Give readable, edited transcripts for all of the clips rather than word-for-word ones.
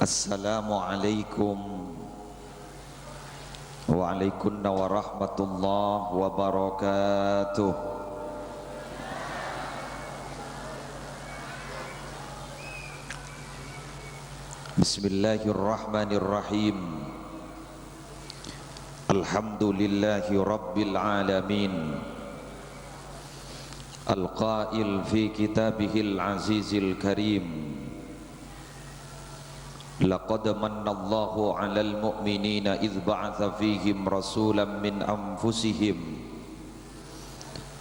Assalamualaikum warahmatullahi wabarakatuh. Bismillahirrahmanirrahim. Alhamdulillahi rabbil alamin. Al-qail fi kitabihil azizil karim. Laqad mannallahu 'alal mu'minina idh ba'atha fihim rasulan min anfusihim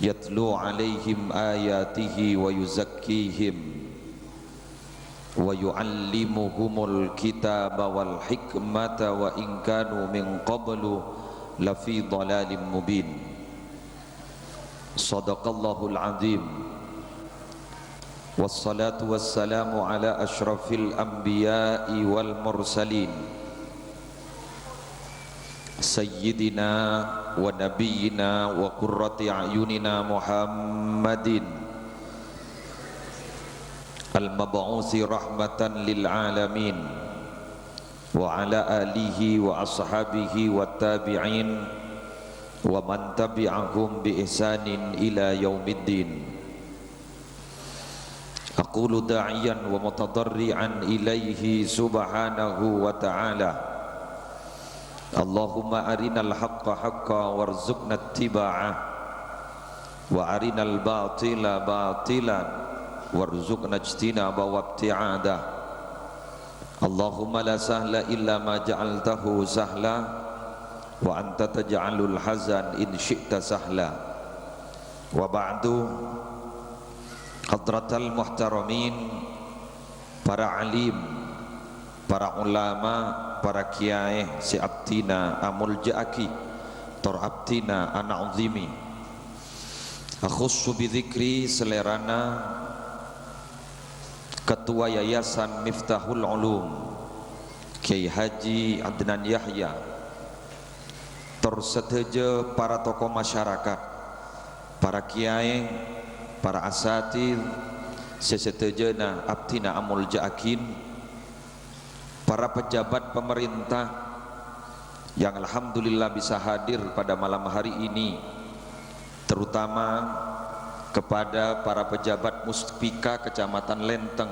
yatlu 'alaihim ayatihi wa yuzakkihim wa yu'allimuhumul kitaba wal hikmata wa in kanu min qablu lafi dhalalin mubin. Shadaqallahul 'azim. Wassalatu wassalamu ala ashrafil anbiya'i wal mursalin Sayyidina wa nabiyyina wa qurrati a'yunina Muhammadin al-mab'uthi rahmatan lil alamin wa ala alihi wa ashabihi wa tabi'in wa man tabi'ahum bi ihsanin ila yaumiddin. Aqulu da'iyan wa mutadarri'an ilaihi subhanahu wa ta'ala. Allahumma arinal haqqa haqqa warzuqna ittiba'ah wa arinal batila batilan warzuqna ijtinaba wa ibti'adah. Allahumma la sahla illa ma ja'altahu sahla wa anta taj'alul hazan in syi'ta sahla. Wa ba'du. Hadratal muhtaramin, para alim, para ulama, para kiai, si abtina amul ja'aki tor abtina anak uzimi. Akhussu bidzikri selerana Ketua Yayasan Miftahul Ulum Kiai Haji Adnan Yahya, tor seteja para tokoh masyarakat, para kiai, para asatid, sesetejana abtina amul ja'akin, para pejabat pemerintah yang alhamdulillah bisa hadir pada malam hari ini, terutama kepada para pejabat Muspika Kecamatan Lenteng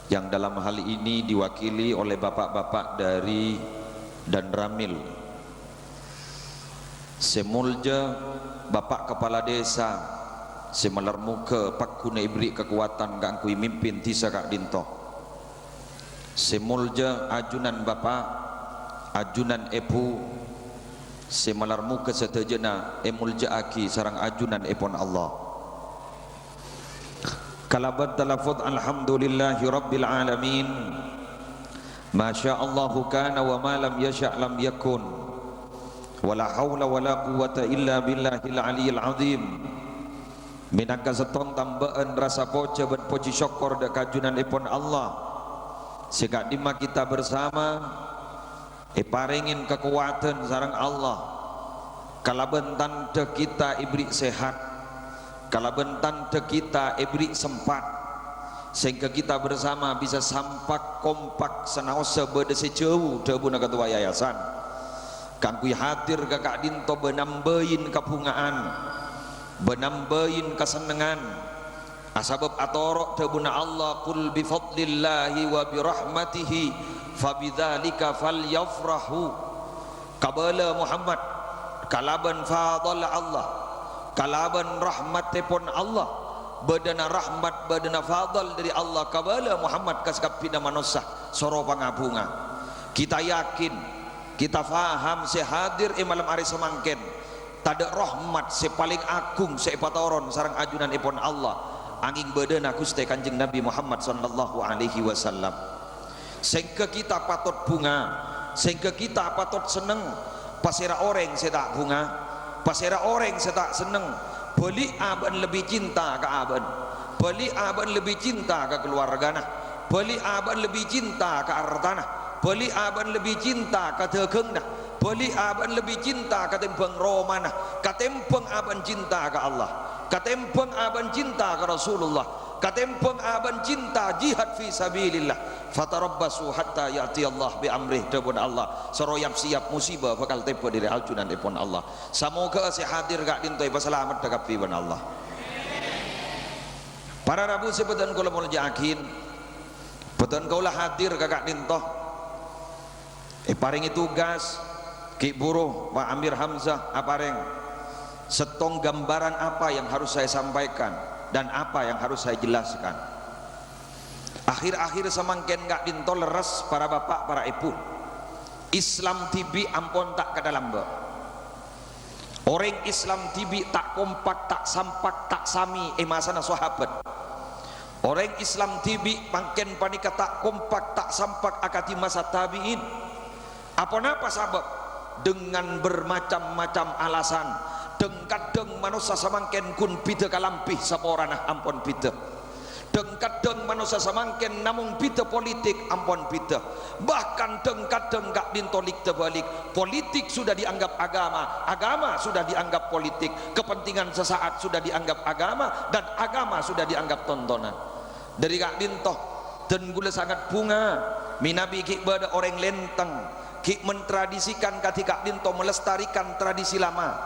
yang dalam hal ini diwakili oleh bapak-bapak dari Danramil, semulja Bapak Kepala Desa semelar muka pakuna ibri kekuatan gak kui mimpin tisa kak dinto, semulja ajunan bapak ajunan epu semelar muka setejena emulja aki sarang ajunan epon Allah. Kalabat talafud alhamdulillahi rabbil alamin. Masya Allahu kana wa ma lam yasha' lam yakun. Wala hawla wala quwata illa billahil aliyil azim. Minangka setong tambaan rasa poca dan poci syukur dan kajunan ipon Allah sehingga dima kita bersama paringin kekuatan sarang Allah kalabentan te kita ibri sehat, kalabentan te kita ibri sempat sehingga kita bersama bisa sampak kompak senaosa bedese jauh debu na ketua yayasan kang kui hadir kakak dinto benambein kapungaan, benambain kesenangan asbab atorok tabuna Allah qul bi fadlillahi wa bi rahmatihi fabidzalika falyafrahu. Kabala Muhammad kalaban fadl Allah kalaban rahmatipun Allah badana rahmat badana fadl dari Allah kabala Muhammad kaskapina manusia soro pangapunga. Kita yakin kita faham sehadir malam hari semangken tada rahmat sepaling agung sepatoron sarang ajunan ipon Allah angin badana Gusti Kanjeng Nabi Muhammad sallallahu alaihi wasallam. Sehingga kita patut bunga, sehingga kita patut seneng pasera orang setak bunga, pasera orang setak seneng beli aban lebih cinta ke aban, beli aban lebih cinta ke keluargana, beli aban lebih cinta ke hartana, beli aban lebih cinta ke tegengna, beli aban lebih cinta ke tempeng romana, ke tempeng aban cinta ke Allah. katempeng aban cinta ke Rasulullah, katempeng aban cinta jihad fi sabilillah. Fatarabbasu hatta ya'ti Allah bi amrih dapun Allah. Seroyap siap musibah bakal tepo diri aljunan dipun Allah. Semoga si hadir gak dintoi pasalamat dekapi ban Allah. Para rabu sebetan kula mulai yakin beton kaulah hadir kakak dintoh paringi tugas Ki Buruh Pak Amir Hamzah apareng setong gambaran apa yang harus saya sampaikan dan apa yang harus saya jelaskan. Akhir-akhir semangken gak dintoh leres para bapak para ibu Islam TV ampun tak ke dalam be orang Islam TV tak kompak tak sampak tak sami masana sahabat. Orang Islam TV pangken panika tak kompak tak sampak akati masa tabiin. Apa sabab? Dengan bermacam-macam alasan. Kadang manusia samangken kun pita kalampih saporana ampun pita. Kadang manusia samangken namung pita politik ampun pita. Bahkan kadang gak dintolik terbalik. Politik sudah dianggap agama, agama sudah dianggap politik, kepentingan sesaat sudah dianggap agama, dan agama sudah dianggap tontonan. Dari kak dintoh dan gula sangat bunga minabi ki bada orang lenteng ki mentradisikan ketika dintoh melestarikan tradisi lama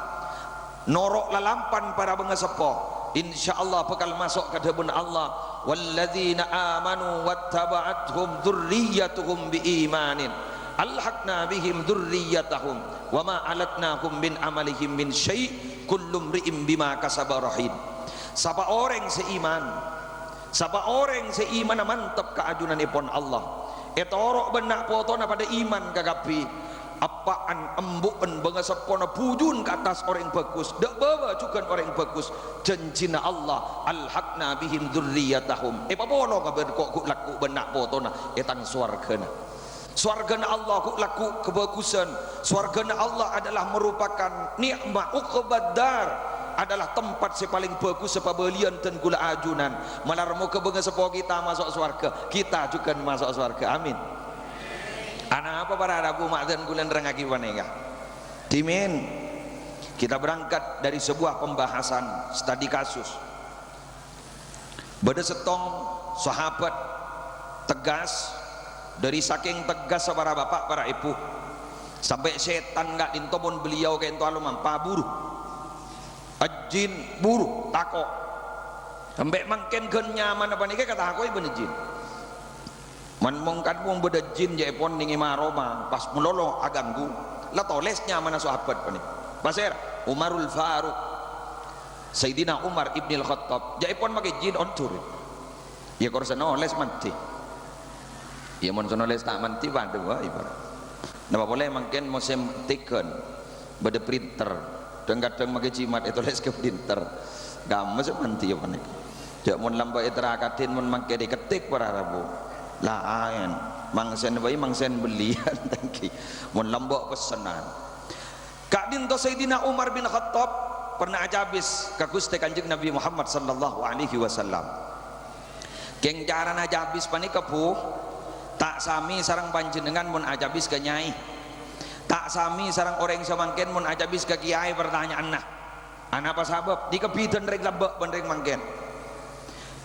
norok lalampan para bengesepo insyaallah bakal masuk ke debun Allah. Walladzina amanu wattaba'athum dzurriyyatuhum biimanin alhaqna bihim dzurriyyatahum wama alatnahum min amalihim min syai' kullu mri'in bima kasaba rahin. Sapa orang seiman, sapa orang seiman mantap keajunan ipon Allah etorok benak potona pada iman kagapi apaan embuan bengasapona pujun ke atas orang bagus dak bawa juga orang bagus janjina Allah alhaqna bihim dzurriyyatahum papono kabar kok laku benak potona etang swargana. Swargana Allah ku laku kebagusan. Swargana Allah adalah merupakan nikmat uqbadar, adalah tempat si paling bagus sepabelian dan gula ajunan. Malarmu kebenga sepo kita masuk surga, kita juga masuk surga. Amin. Anak apa para rabu makdan gulan rengagi wanega. Dimin kita berangkat dari sebuah pembahasan studi kasus. Bada setong sahabat tegas, dari saking tegas para bapak para ibu sampai setan gak dintobon beliau kayak itu alumam paburu ajin buru tako sampai mangken gen nyaman apa nih kata aku ibu jin man mongkan mong beda jin jaipon ningi maroma pas melolo aganggu lah toles nyaman sahabat apa nih pasir Umarul Faruq Sayyidina Umar ibnil Khattab jaipon make jin oncur ya korsan oles mati ya mon sonoles tak manti pada wah ibarat napa boleh mungkin musim tiken beda printer dan kadang make cimat itu les ke printer games manti ya panik jak mon lambai terakadin mon mangke diketik para rabu lain mangsen bayi mangsen belian tangki mon lambok pesanan kak dinto Sayyidina Umar bin Khattab pernah ajabis ka Gusti Kanjeng Nabi Muhammad sallallahu alaihi wasallam keng cara najabis panika bu tak sami sarang panjenengan mun ajabis ke nyai tak sami sarang orang samangken mun ajabis ke kiai pertanyaan nah apa sabab di kebidan rek labak benreng mangken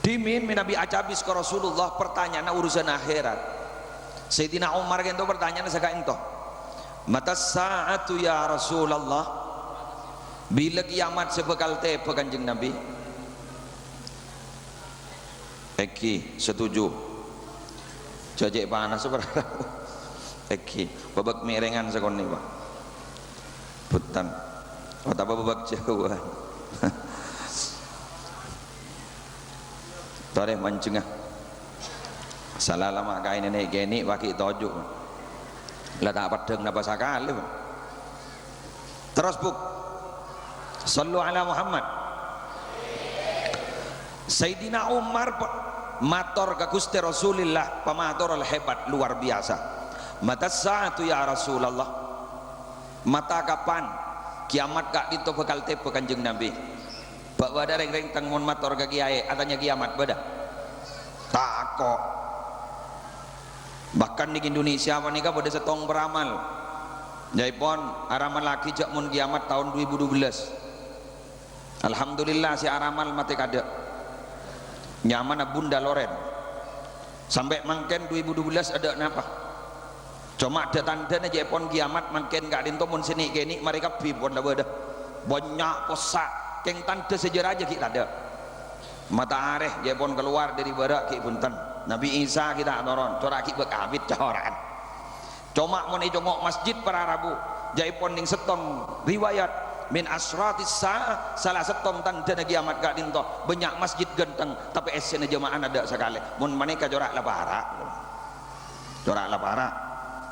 dimin minabi ajabis ke Rasulullah pertanyaan urusan akhirat. Sayyidina Umar kento pertanyaan saka ento mata saatu ya Rasulullah bila kiamat sebekal tepe Kanjeng Nabi eki setuju jajak panas seberapa eki babak mirengan sekon nih pak putan atau babak jauhan tore mancengah salah lama kain nenek geni pakai tojuk lah tak padang napa sakali terus buk sallu ala Muhammad. Sayyidina Umar mator ke Gusti Rasulillah pamator hebat luar biasa. Mata saatu ya Rasulullah, mata kapan kiamat gak dito bakal tepe Kanjeng Nabi bak bada reng-reng tangmun mator ke kiai atanya kiamat bada takok bahkan di Indonesia panika pada setong beramal jaipon araman laki jak mun kiamat tahun 2012 Alhamdulillah si aramal mati kada nyaman bunda loren sampai mangken 2012 ada napa cuma ada tanda aja pon kiamat mangken gak dinto mun sini kini mereka pipon lah beda banyak posak keng tanda sejarah aja kita ada mata areh je pon keluar dari barak ki punten Nabi Isa kita toron corak ki bekabit coran cuma mun ijongok masjid para rabu jai pon ning setong riwayat min asratis sa'ah salah setong tanda kiamat gak dinto banyak masjid genteng tapi esen jemaah ada sekali mun maneka corak la para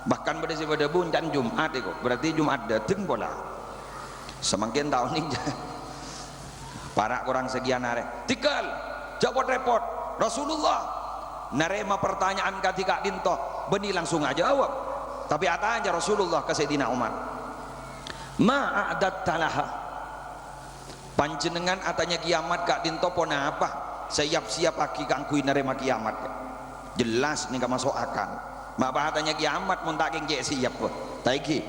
bahkan pada pada buncan Jumat itu berarti Jumat dateng bola semakin tahun ini para kurang sekian hari tikal jawab repot Rasulullah narema pertanyaan ketika dinto beni langsung aja jawab tapi apa aja Rasulullah ke Sayyidina Umar ma'adat talaha panjenengan atanya kiamat gak dinto pon apa siap-siap aki kangkui narema kiamat jelas nih gak masuk akal mak bahatanya kiamat mun tak keng siap po taiki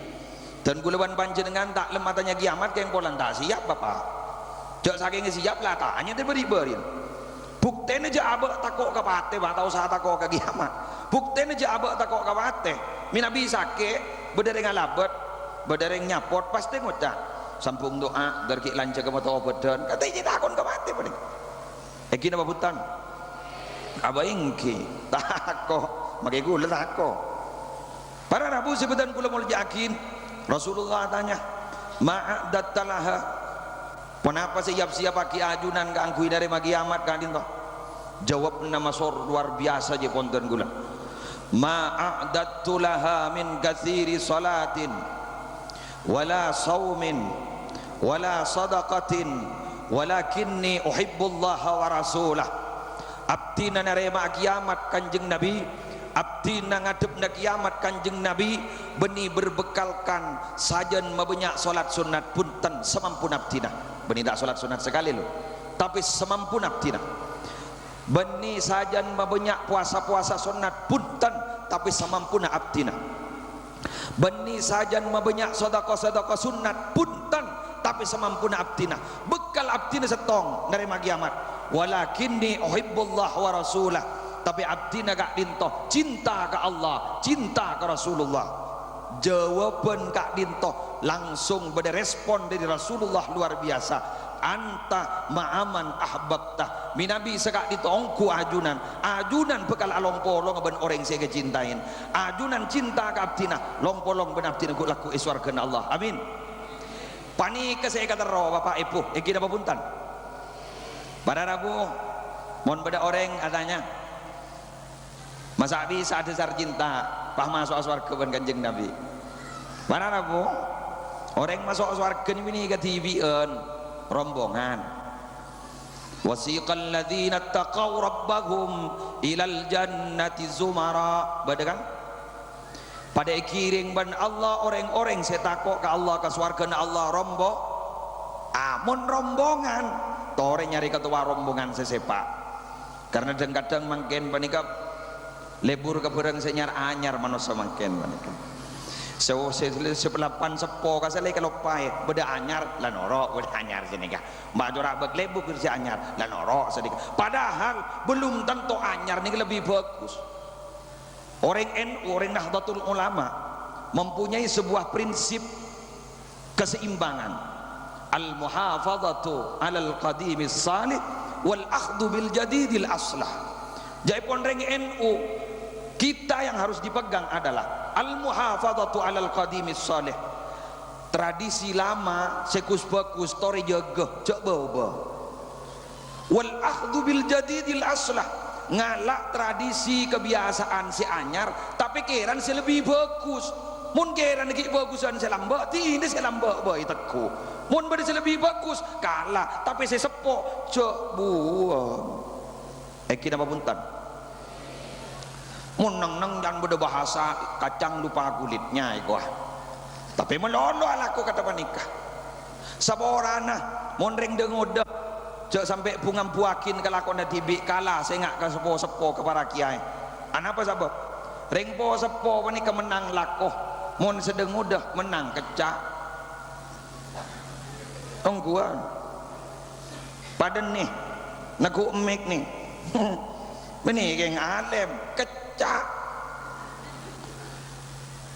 dan kulawan panjenengan tak lematanya kiamat keng polan tak siap bapak jak saking siap lah tanya diberi-beri buktene aja abak takok ka pate ba tau sah takok ka kiamat buktene aja abak takok ka pate minabi sake bedereng alabet bedereng nyapot pasti ngucap sampung doa darki lancar ke mata obadan kata ini takon ka pate paling iki napa butan abaingki takok makai gula tako para rabu sebutan kula mau yakin Rasulullah tanya ma'adat talaha kenapa siap-siap pakai ajunan kangkui dari kiamat kan itu jawab nama sor luar biasa je konten gula ma'adat tulaha min kathiri salatin wala saumin wala sadaqatin walakinni uhibbullaha wa rasulah abdina narema kiamat kanjeng Nabi abdi na ngadep na kiamat kanjeng Nabi beni berbekalkan sajan mabanyak solat sunat punten semampu abdina beni tak solat sunat sekali lo tapi semampu abdina beni sajan mabanyak puasa-puasa sunat punten tapi semampu abdina beni sajan mabanyak sedekah-sedekah sunat punten tapi semampu abdina bekal abdina setong dari kiamat walakinni uhibbullah wa rasulah tapi abdina kak dinto cinta ke Allah cinta ke Rasulullah jawaban kak dinto langsung berrespon dari Rasulullah luar biasa anta ma'aman ahbabta minabi sekak ditongku ajunan bekal along polong ben orang saya kecintain ajunan cinta ke abdina long polong ben abdina ku laku iswar kena Allah amin panik ke saya kata roh bapak ibu iki dapat puntan pada rabu mon beda orang katanya masa bisa dasar cinta pah masuk surga ben kanjeng Nabi mana rabu orang masuk surga ini ketibian rombongan wasiqal ladzina taqaw rabbahum ilal jannati zumara beda kan pada kiring ban Allah orang-orang setakok ke Allah ke surga Allah amun rombongan tore nyari ketua rombongan sesepak karena kadang mungkin panikap lebur ke berang senyar anyar manusia makin sepelapan sepo kasale kalau pae beda anyar lan norok beda anyar sini kah mbak jorak bek lebur kerja anyar lan norok sedikit padahal belum tentu anyar nih lebih bagus orang NU orang Nahdlatul Ulama mempunyai sebuah prinsip keseimbangan al muhafadzatu alal qadimis salih wal akhdhu bil jadidil aslah jadi pondreng NU kita yang harus dipegang adalah al muhafadzatu alal qadimis salih tradisi lama sekus bagus tori jaga cek bawa wal akhdhu bil jadidil aslah ngalak tradisi kebiasaan si anyar tapi kiran si lebih bagus mun kiran iki bagusan si lambak ini si lambak bayi teku mun bade si lebih bagus kalah tapi si sepok cek buang kita apa puntan mun neng jangan beda bahasa kacang lupa kulitnya iko tapi melolo alaku kata panikah saborana mun ring dengoda cek sampai bunga buakin kelakon tibi kalah saya ngak ke sepo-sepo ke para kiai apa sebab ring po sepo panika menang lakoh mun sedeng udah menang kecak tongguan Padan nih naku emik nih benih geng alim kecak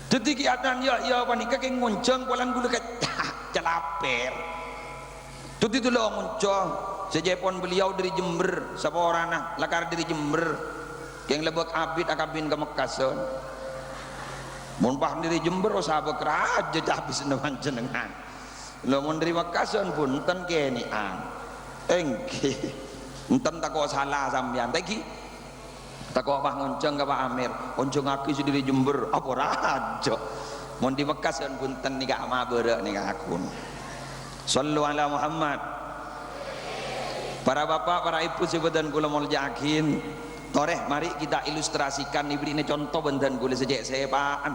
jadi kiatan ya panika geng ngonceng pulang gula kecak celaper tuh itu lo ngonceng sejepon beliau dari Jember sapa orana lakar dari Jember geng lebek abid akabin ke Mekason mun pah dari Jember sahabat keraja habis neman jenengan lo mun dari Mekason pun ten kene engke enten tak kok salah sampean teki tak kok bah ngonceng ka Pak Amir onceng aki sendiri Jember apa raja mun di Mekason punten nika mabeureu nika akun sallu ala Muhammad. Para bapak para ibu sebutan kula mau yakin toreh mari kita ilustrasikan ibri ini contoh benten kula sejak sepaan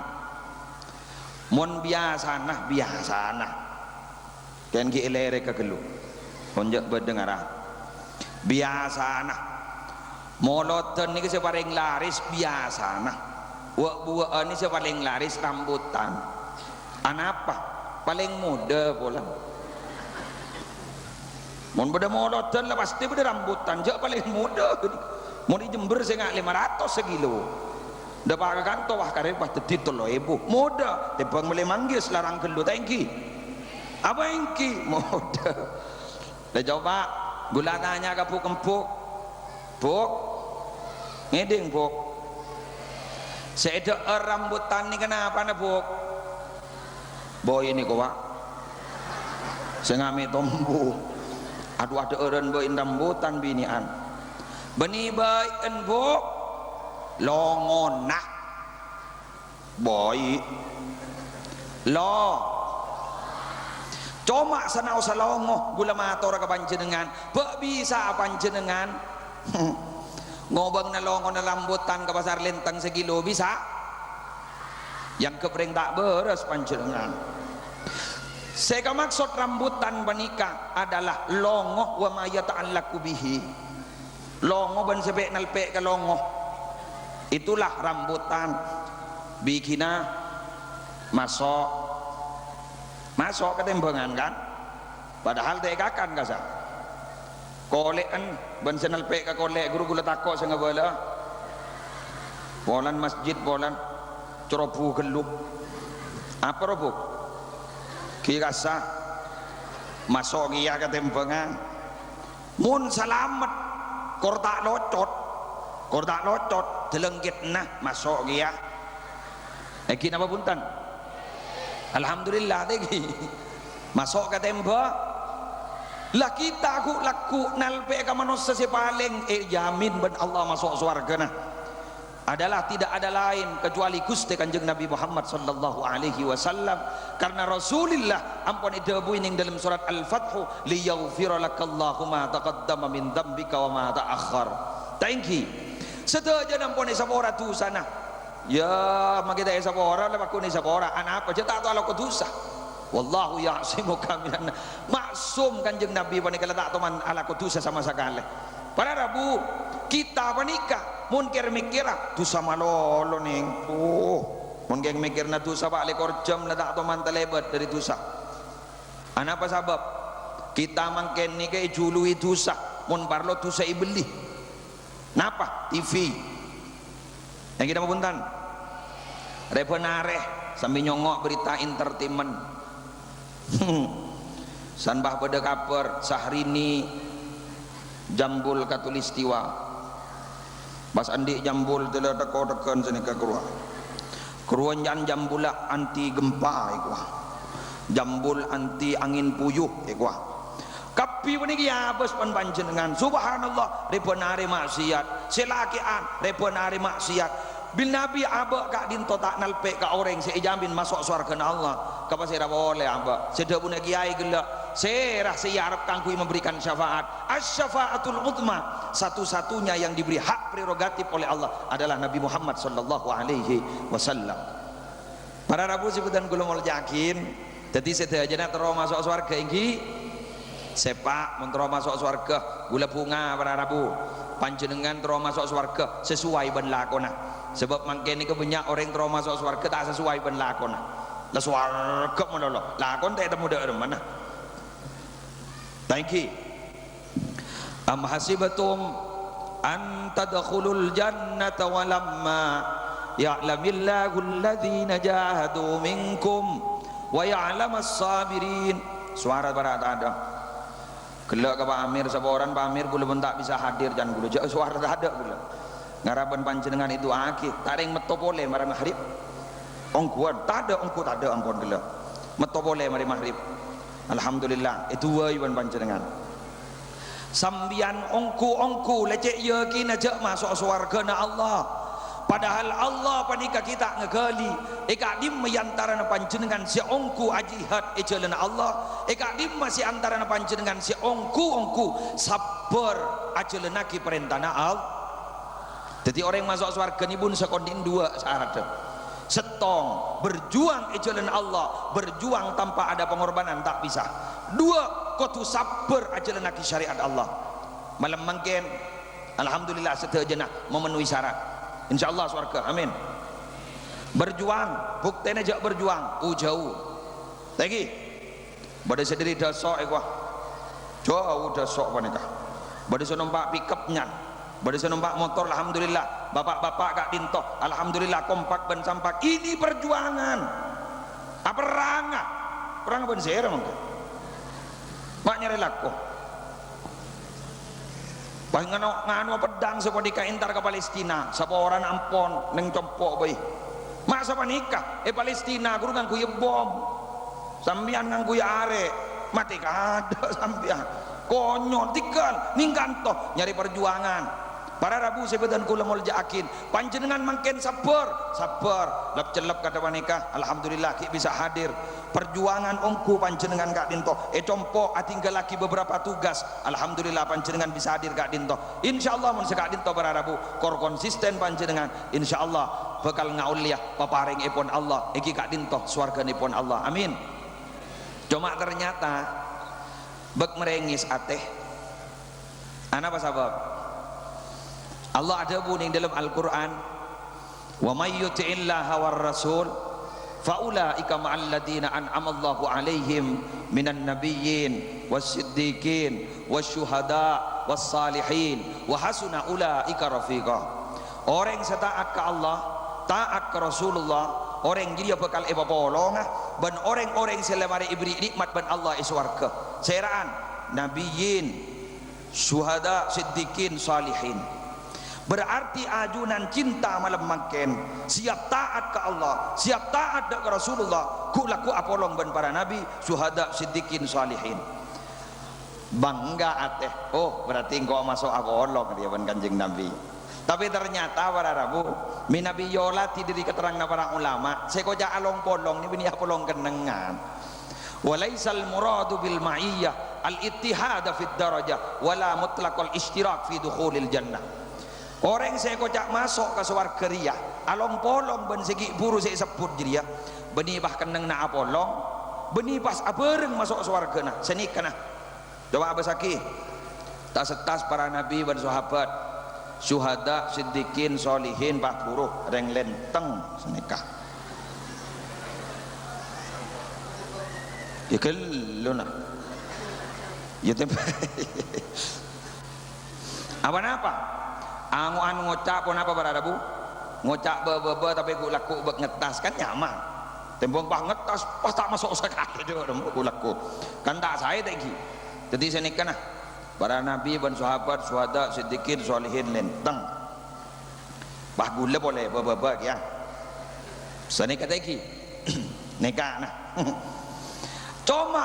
mun biasa nah kan ki elere kagelu onjak berdengar biasa nah moloten ini paling laris biasa nah buah ini paling laris rambutan anapa paling muda pula mun beda moloten lah pasti beda rambutan jak paling muda mau di Jember saya nggak 500 sekilo dah pakai kantor wah karena pas titul loh ibu muda tepang mulai manggil selarang kelu thank apa engki muda dah coba gula tanya ke empuk ngeding puk saya rambutan ni kenapa na puk boy ini kok saya ngami tombu aduh ada orang boy rambutan binian beni boy empuk longon nak boy lo cuma sanau salongo gula mator ka panjenengan bek bisa panjenengan ngobang na longo na lambutan ke pasar lentang sekilo bisa yang kepreng tak beres panjenengan saya maksud rambutan panika adalah longo wa ma yata'allaqu bihi longo ban sebek nalpe ke longo itulah rambutan bikina masuk ketembangan kan padahal dekakan kasa kolekan ban senal pe ka kolek guru gula takok sanga bala bolan masjid bolan cerobu geluk apa robu ki kasa masuk iya ketembangan mun salamet kortak locot delenggit nah masuk iya iki napa punten alhamdulillah tegi masuk ke tembok lah kita aku laku nalpe ka manusia si paling jamin ben Allah masuk surga nah adalah tidak ada lain kecuali Gusti Kanjeng Nabi Muhammad sallallahu alaihi wasallam karena Rasulullah ampun debu ning dalam surat Al-Fath liyaghfira lakallahu ma taqaddama min dzambika wa ma ta'akhkhar thank sedaja ampun sabora tu sana ya makita sabora la bakuni sabora anak apa tak tahu ala dosa wallahu ya'simuka minan maksum Kanjeng Nabi panika tak teman ala dosa sama sekali para rabu kita panika mun ker mikira dosa malolo ning mun geng mikirna dosa pak lekor jam na tak teman telebat dari dosa apa sebab kita mangken nike jului dosa mun parlo dosa ibeli napa TV yang kita punten repenareh sambil nyongok berita entertainment sanbah pada kaper Sahrini jambul katulistiwa Mas Andi jambul telah teko-tekan sini ke keruan jambula anti gempa ikwa jambul anti angin puyuh ikwa kapi puniki abes panjenengan subhanallah repenare maksiat selakian repenare maksiat bil nabi abak kak dinto tak nalpe ka orang seijamin masuk surga Allah kapa sira boleh abak sedek punya kiai gelak serah siarap kangkui memberikan syafaat as-syafaatul uzma satu-satunya yang diberi hak prerogatif oleh Allah adalah Nabi Muhammad sallallahu alaihi wasallam para rabu sebutan kula mau yakin jadi sedayana terus masuk surga iki sepak mentero masuk surga gula bunga para rabu panjenengan terus masuk surga sesuai ben lakona sebab mangken niku banyak orang terus masuk surga tak sesuai ben lakona la surga mono lakon tak temu dak mana thank you am hasibatum an tadkhulul jannata walamma ya'lamillahu alladhina jahadu minkum wa ya'lamas sabirin. Suara barat ada gelak ke Pak Amir seorang Pak Amir gula pun tak bisa hadir jangan gula jauh suara tak ada gula ngarapan panjenengan itu akhir tak ada yang metopole mari maghrib ongkuan tak ada ongku tak ada ampun gula metopole mari maghrib. Alhamdulillah itu wajiban panjenengan sambian ongku lecek yakin aja masuk surga na Allah. Padahal Allah panika kita ngegali eka dim antara panjenengan si ongku ajihad ejalan Allah eka dim masih antara panjenengan si ongku sabar ajalan ki perintah Allah. Jadi orang yang masuk surga ni pun sekondin dua syarat setong berjuang ejalan Allah berjuang tanpa ada pengorbanan tak bisa. Dua kudu sabar ajalan ki syariat Allah malam mungkin alhamdulillah setelah memenuhi syarat insyaallah surga amin. Berjuang buktinya jak berjuang jauh lagi pada sendiri dasok ekwah jauh dasok panikah pada numpak pickupnya pada numpak motor alhamdulillah bapak-bapak kak dinto alhamdulillah kompak ben sampak ini perjuangan apa perang ben sera mungkin mak nyari laku nganu pedang seperti kaintar ke Palestina sapa orang ampon neng compok bayi mak sapa nikah Palestina guru nganggu ya bom sambian nganggu ya are mati kada sambian konyol tikal ningkanto nyari perjuangan para rabu sebetan kula mul jakin panjenengan mangken sabar lep celep kata panika alhamdulillah ki bisa hadir perjuangan ongku panjenengan kak dinto compo tinggal lagi beberapa tugas alhamdulillah panjenengan bisa hadir kak dinto insyaallah mun sekak dinto para rabu kor konsisten panjenengan insyaallah bakal ngauliah paparing ipun Allah iki kak dinto swarganipun Allah amin. Cuma ternyata bek merengis ateh ana apa sabab Allah ada buning dalam Al-Quran wa may yuti'illaha war rasul faulaika ma'al ladina an'amallahu alaihim minan nabiyyin wassiddiqin wasyuhada wassalihin wa hasuna ulaika rafiqa. Orang yang taat ke Allah taat ke Rasulullah orang jadi bakal epapolong ban orang-orang selemari ibri nikmat ban Allah iswarga seraan nabiyyin syuhada siddiqin salihin. Berarti ajunan cinta malam makin siap taat ke Allah siap taat ke Rasulullah ku laku apolong ban para nabi syuhada siddiqin salihin bangga ateh berarti engkau masuk apolong dia ban kanjeng nabi. Tapi ternyata para rabu minabi yolati diri keterangan para ulama sekoja along polong ni bini apolong kenengan walaisal muradu bil ma'iyyah al ittihada fid darajah wala mutlaqal ishtirak fi dukhulil jannah. Orang saya kocak masuk ke swarga ria along polong ben segi buru saya sebut dia beni bah keneng na apolong beni pas abereng masuk swarga nah senik kana coba abasaki tak setas para nabi dan sahabat syuhada siddiqin solihin bah buruh reng lenteng senikah ya keluna ya tempe apa anu ngocak pun apa para rabu ngocak bebe tapi ku laku bek ngetas kan nyaman tembong bah ngetas pas tak masuk sekali dia ku laku kan tak saya tak gi jadi saya nikah nah para nabi dan sahabat syuhada siddiqin solihin lenteng bah gula boleh bebe ya saya nikah tak gi nikah nah cuma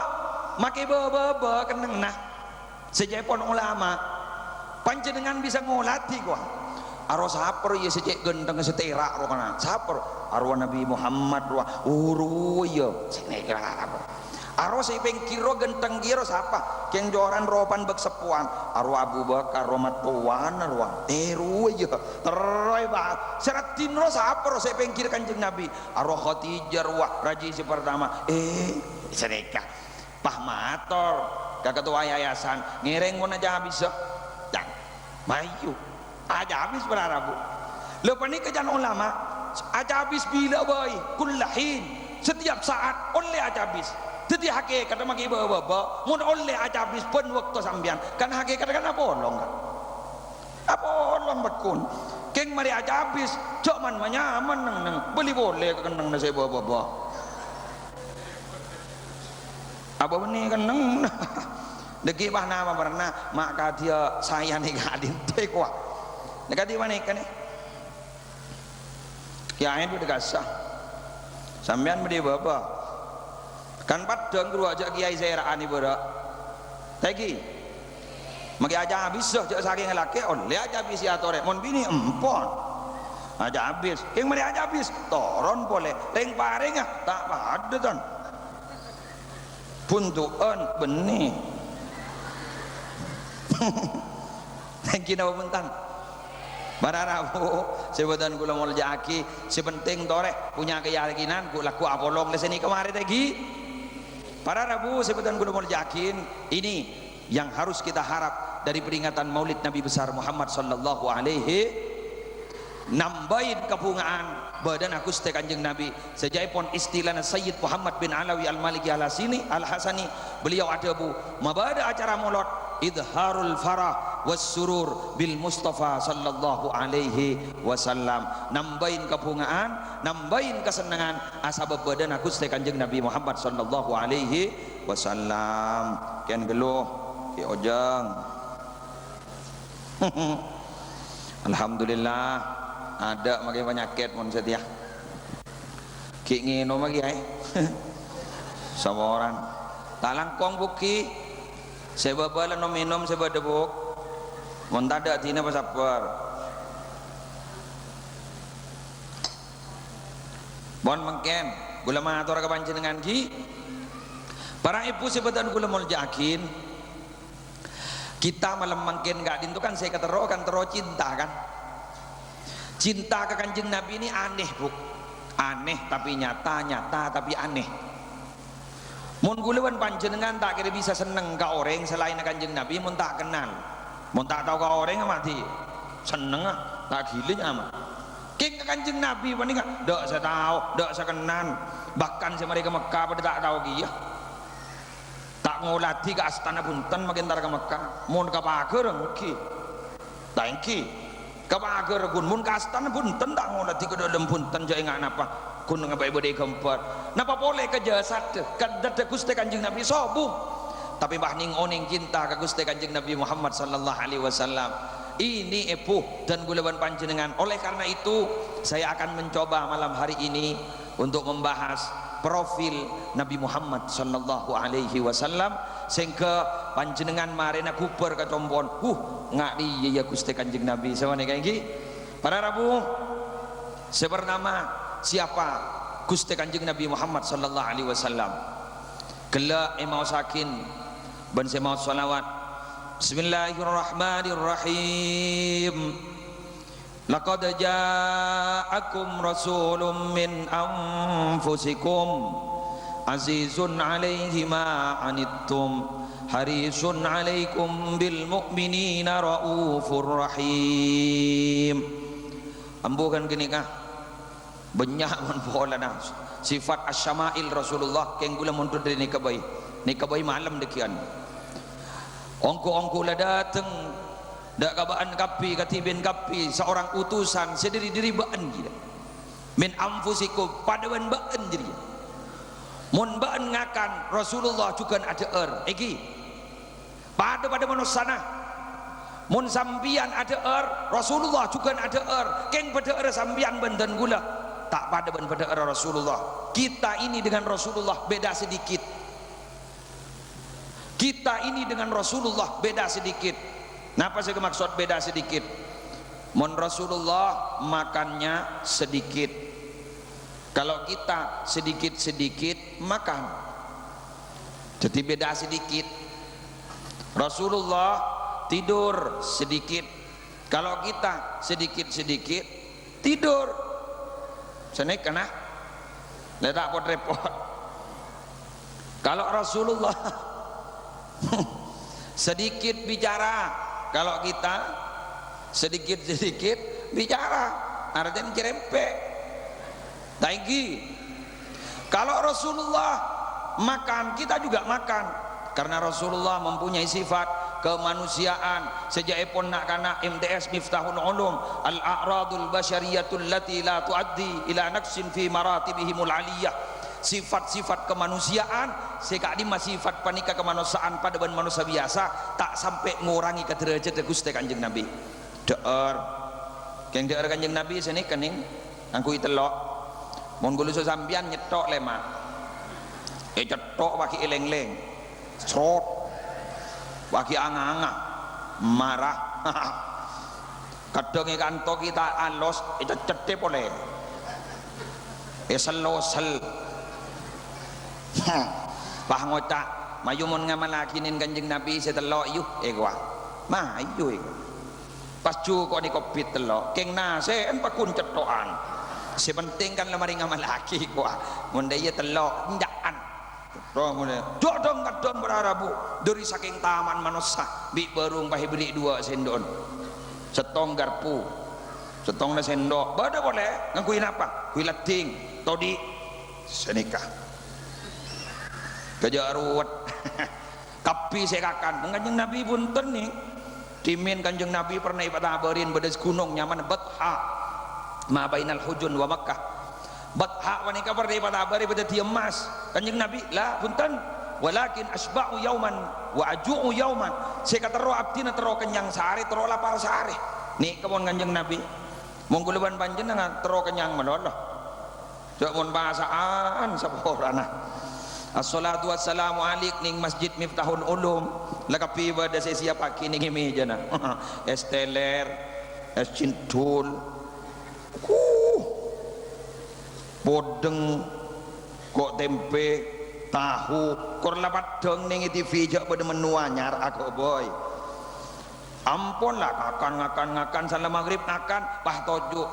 makai bebe keneng nah sejepon ulama panjenengan bisa ngolati gua aro saper ya secek gendeng seterak ro kana saper arwah Nabi Muhammad ro ya seneka aro saya pengkiro genteng kiro siapa keng joran ropan bek sepuan arwah Abu Bakar romatuan arwah ro ya teroy ba seratin ro saper saya pengkir kanjeng Nabi arwah Khadijah arwah raji si pertama seneka pah mator ketua yayasan ngereng mun aja bisa mayu aja habis berarabu lepas ni kejan ulama aja habis bila boy kullahin setiap saat oleh aja habis Jadi hakikat magi bawa mun oleh aja habis pun waktu sambian kan hakikat kan apa olong kan apa olong bekun keng mari aja habis cok man manyaman neng beli boleh kan neng nasi bawa apa benih kan neng deki bah nama pernah maka dia saya nih gadin teh kuat dekat di mana kan ya itu dekasah sambian beli bawa kan padang guru aja kiai saya ani berak tegi magi aja habis cak saking laki oleh aja habis ya tore mon bini empon aja habis keng mari aja habis toron boleh teng paring tak ada tan puntuan benih thank you nawa bentan bararabu sebutan kula mau jaki sepenting tore punya keyakinan kula ku apolong leseni kemarin tegi para Rabu sebutan guna mau yakin ini yang harus kita harap dari peringatan Maulid Nabi besar Muhammad sallallahu alaihi nambahin kepungaan badan aku sete kanjeng Nabi sejaipun istilah Sayyid Muhammad bin Alawi al-Maliki al-Hasani beliau ada bu mabada acara maulid idharul farah was surur bil Mustafa sallallahu alaihi wasallam nambahin kepungaan nambahin kesenangan asabab badan aku sete kanjeng Nabi Muhammad sallallahu alaihi wasallam kian geluh ki ojang alhamdulillah ada makai penyakit mun setia ki ngino magi ai sama orang talangkong buki sebab no minum sebab debuk mun tada tina pasapar bon mengken gula matur ka panjenengan ki para ibu sebutan gula mul yakin kita malam mengken gak dintu kan saya ketero kan tero cinta kan cinta ke kanjeng Nabi ini aneh bu aneh tapi nyata nyata tapi aneh mun gulawan panjenengan tak kira bisa seneng ke orang selain kanjeng Nabi mun tak kenal mun tak tahu ke orang mati seneng tak giling amat king ke kanjeng Nabi wani kan dak saya tahu dak saya kenal bahkan saya mereka Mekah pada tak tahu dia tak ngolati ke astana punten makin tar ke Mekah mun ke pager ngki thank you ke pager gun mun ke astana punten tak ngolati ke dalam punten jaya ingat apa kun ngabai bode keempat napa boleh ke jasad kadat Gusti Kanjeng Nabi sobu tapi bah ning oning cinta ke Gusti Kanjeng Nabi Muhammad sallallahu alaihi wasallam ini epuh dan gulawan panjenengan oleh karena itu saya akan mencoba malam hari ini untuk membahas profil Nabi Muhammad sallallahu alaihi wasallam sehingga panjenengan marena kuper ke combon ngak di ya Gusti Kanjeng Nabi sawane kayak gini para Rabu sebernama siapa Gusti Kanjeng Nabi Muhammad sallallahu alaihi wasallam kela emau sakin ban semau salawat bismillahirrahmanirrahim laqad ja'akum rasulun min anfusikum azizun alaihi ma anittum harisun alaikum bil mu'minina raufur rahim ambukan gini kah banyak bola nah sifat asyama'il Rasulullah keng gula mundur dari ni kabai malam dekian ongko-ongko lah dateng dak kabaan kapi katibin kapi seorang utusan sediri-diri baan gila min anfusikum padawan baan jadi mun baan ngakan Rasulullah juga ada iki pada manusana mun sambian ada Rasulullah juga ada keng pada sambian benden gula tak pada era Rasulullah kita ini dengan Rasulullah beda sedikit kita ini dengan Rasulullah beda sedikit kenapa saya maksud beda sedikit mon Rasulullah makannya sedikit kalau kita sedikit-sedikit makan jadi beda sedikit Rasulullah tidur sedikit kalau kita sedikit-sedikit tidur senek kena letak pot repot kalau Rasulullah sedikit bicara kalau kita sedikit-sedikit bicara artinya cerempek taigi kalau Rasulullah makan, kita juga makan. Karena Rasulullah mempunyai sifat kemanusiaan. Sejak epon nak kana MTS Miftahul Ulum, al-a'radul basyariyatul lati la tuaddi ila naqsin fi maratibihimul aliyah. Sifat-sifat kemanusiaan sekali sifat panika kemanusiaan pada manusia biasa tak sampai ngurangi ke derajat Gusti Kanjeng Nabi. Deer keng deer Kanjeng Nabi sini kening angkui telok mun gulu sambian nyetok lema cetok baki eleng-leng srot baki anga-anga marah kadang kanto kita alos itu cetep boleh selosel pah ngocak mayu mun ngamalakinin Kanjeng Nabi setelok yuh gua mayu pas cu kok di kopit telok keng nase pakun cetokan sepenting kan lemari ngamalaki gua mun daya telok njaan dong dong kadon berarabu dari saking taman manusia bi berung pahi beli 2 sendok setong garpu setong na sendok bada boleh ngakuin apa kui lating todi senikah kerja ruwet kapi sekakan Kanjeng Nabi pun nih timin Kanjeng Nabi pernah ibadabarin bedes gunung nyaman Batha ma bainal hujun wa Makkah Batha wanika pernah ibadabari bedes emas Kanjeng Nabi lah punten walakin asba'u yauman wa aju'u yauman saya kata roh abdina tero kenyang sehari tero lapar sehari nih kemon Kanjeng Nabi mongkuluban panjenengan tero kenyang menoloh cok mun bahasaan saporana assalatu wassalamu alik ning masjid Miftahul Ulum lakapi pada sesi apa kini meja na es teler es cintul bodeng kok tempe tahu kor lapat dong ning TV jak pada menu anyar aku boy ampun lah ngakan salam maghrib ngakan pah tojuk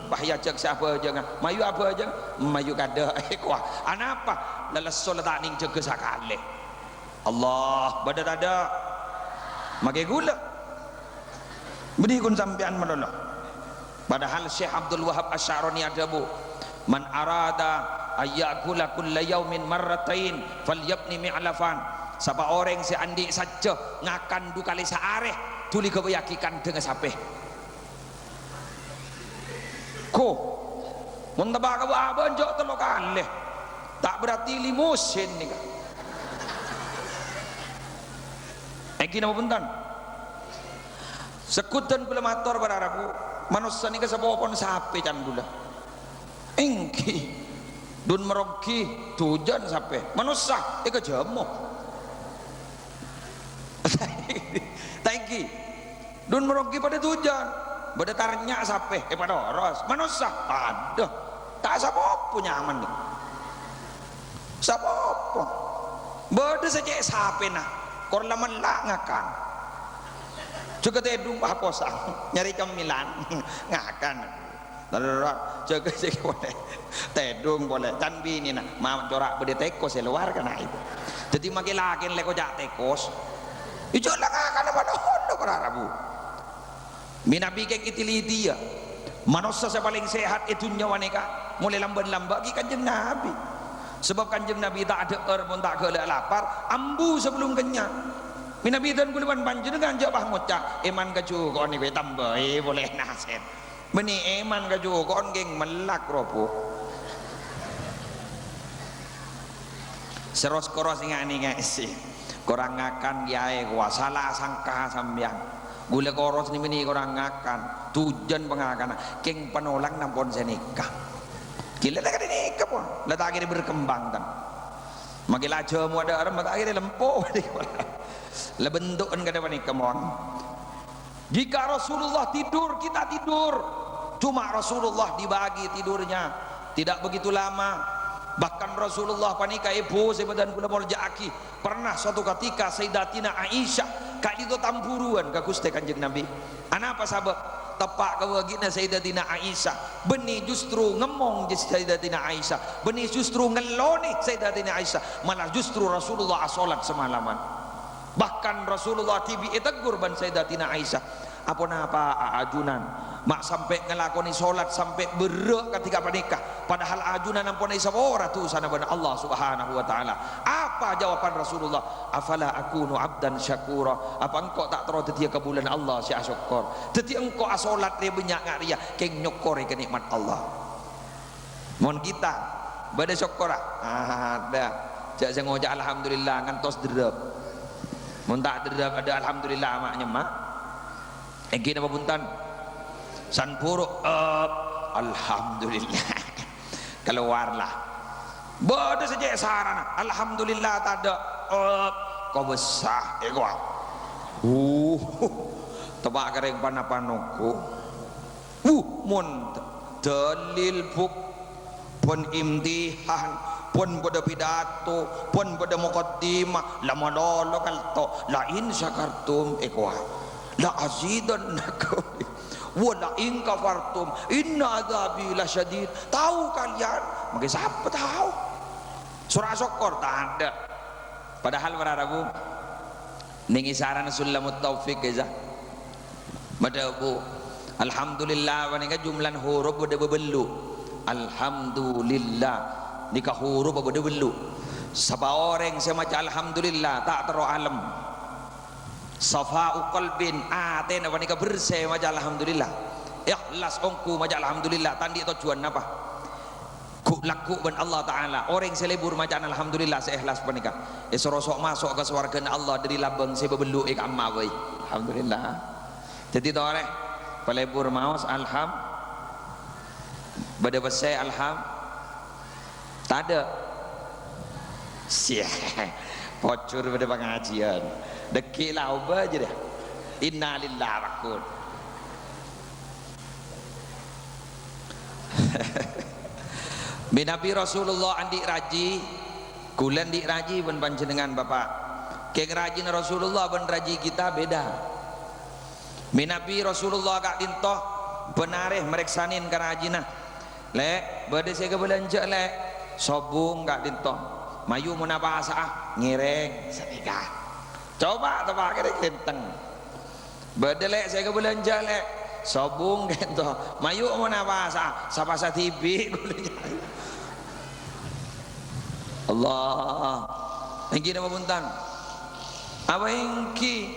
pah ya cek siapa aja mayu apa aja mayu kada kuah anapa leles solat ning cek sakale Allah badat ada make gula beri kun sampean menoloh padahal Syekh Abdul Wahab Asy'arani ada bu man arada ayyakula kulla yaumin marratain falyabni mi'lafan siapa orang si andi saja ngakan 2 kali sehari tuli kebayakikan dengan sape ko mun tebak ke abang jok telo kalih tak berarti limusin nih kan iki napa punten sekutan kula matur bararabu manusia nika sapopon sape can kula engki dun merogi tujan sape manusia ika jemo taiki dun merogi pada tujan pada tarnya sape pada oros manusia aduh tak sapopo nyaman nih sapopo bade saja sape nah kor laman lah ngakan juga tedung bah posang nyari cemilan ngakan darurat jaga sih boleh tedung boleh can bini nah mau corak bede tekos luar kan itu jadi makin lagi leko jak tekos itu lah ngakan apa doh kerarabu minabi kek itiliti ya manusia yang paling sehat itu nyawa nika mulai lamban-lamban Kanjeng Nabi sebab Kanjeng Nabi tak ada pun tak gelak lapar ambu sebelum kenyang minabi dan kuluban panjenengan jabah ngocak eman kaju kon ni tambah boleh nasen beni eman kaju kon geng melak ropo seros koros ngani ngasi kurang ngakan kiai gua salah sangka sambian gula koros ni meni kurang ngakan tujuan pengakanan keng penolang nampon senikah gila tak ada nikah pun letak akhirnya berkembang kan makin aja mu ada orang letak akhirnya lempoh le bentukan kada nikah mon jika Rasulullah tidur kita tidur cuma Rasulullah dibagi tidurnya tidak begitu lama bahkan Rasulullah panika ibu sebadan kula moljaki pernah suatu ketika Sayyidatina Aisyah kak itu tamburuan ke Gusti Kanjeng Nabi apa sabab tepak ke wagina Sayyidatina Aisyah benih justru ngemong Sayyidatina Aisyah benih justru ngeloni Sayyidatina Aisyah malah justru Rasulullah asolat semalaman bahkan Rasulullah tibi tegur ban Sayyidatina Aisyah apa ajunan mak sampai ngelakoni solat sampai berak ketika menikah, padahal ajunan ampun isawara tu sana pada Allah Subhanahu wa taala. Apa jawaban Rasulullah? Afala akunu abdan syakura, apa engkau tak tahu tetia ke bulan Allah si asyukur, tetia engkau asolat dia banyak ngaria keng nyokori ke nikmat Allah. Mohon kita pada syukur ada jak saya ngojak alhamdulillah ngantos derep, mun tak derep ada alhamdulillah maknya mak engki napa punten san puruk alhamdulillah keluarlah bodoh saja sarana alhamdulillah tak ada kau besar gua tebak kering panapanuku mun dalil buk pun imtihan pun pada pidato pun pada muqaddimah lama lolo kalto la in syakartum gua la azidannakum wala in kafartum inna adzabi lasyadid. Tahu kalian? Mungkin siapa tahu? Surah Syukur tak ada. Padahal para Rabu ning isaran sulamut taufik ya. Madabu alhamdulillah waninga jumlah huruf beda bebelu. Alhamdulillah nikah huruf beda bebelu. Sabah orang saya maca alhamdulillah tak tero alam. Safa'u qalbin atena wanika bersih maja alhamdulillah, ikhlas ongku maja alhamdulillah, tandi tujuan apa ku laku ben Allah taala orang selebur maca alhamdulillah seikhlas panika esrosok masuk ke swarga Allah dari labang sebebelu ik amma we alhamdulillah. Jadi toleh pelebur maos alham bade besai alham tak ada sih pocur pada pengajian dekik lah ubah aja dah inna lillah rakun Nabi Rasulullah andik raji kulen dik raji ben panjenengan bapak keng raji Rasulullah ben raji kita beda. Nabi Rasulullah kak dintoh benareh mereksanin ke rajina lek bade saya ke belanja lek sobung kak dintoh mayu munabasa ngireng setika coba tebak kira kenteng bedelek saya ke belanja lek sobung gitu mayu mana bahasa sapasa TV Allah engki nama puntan apa engki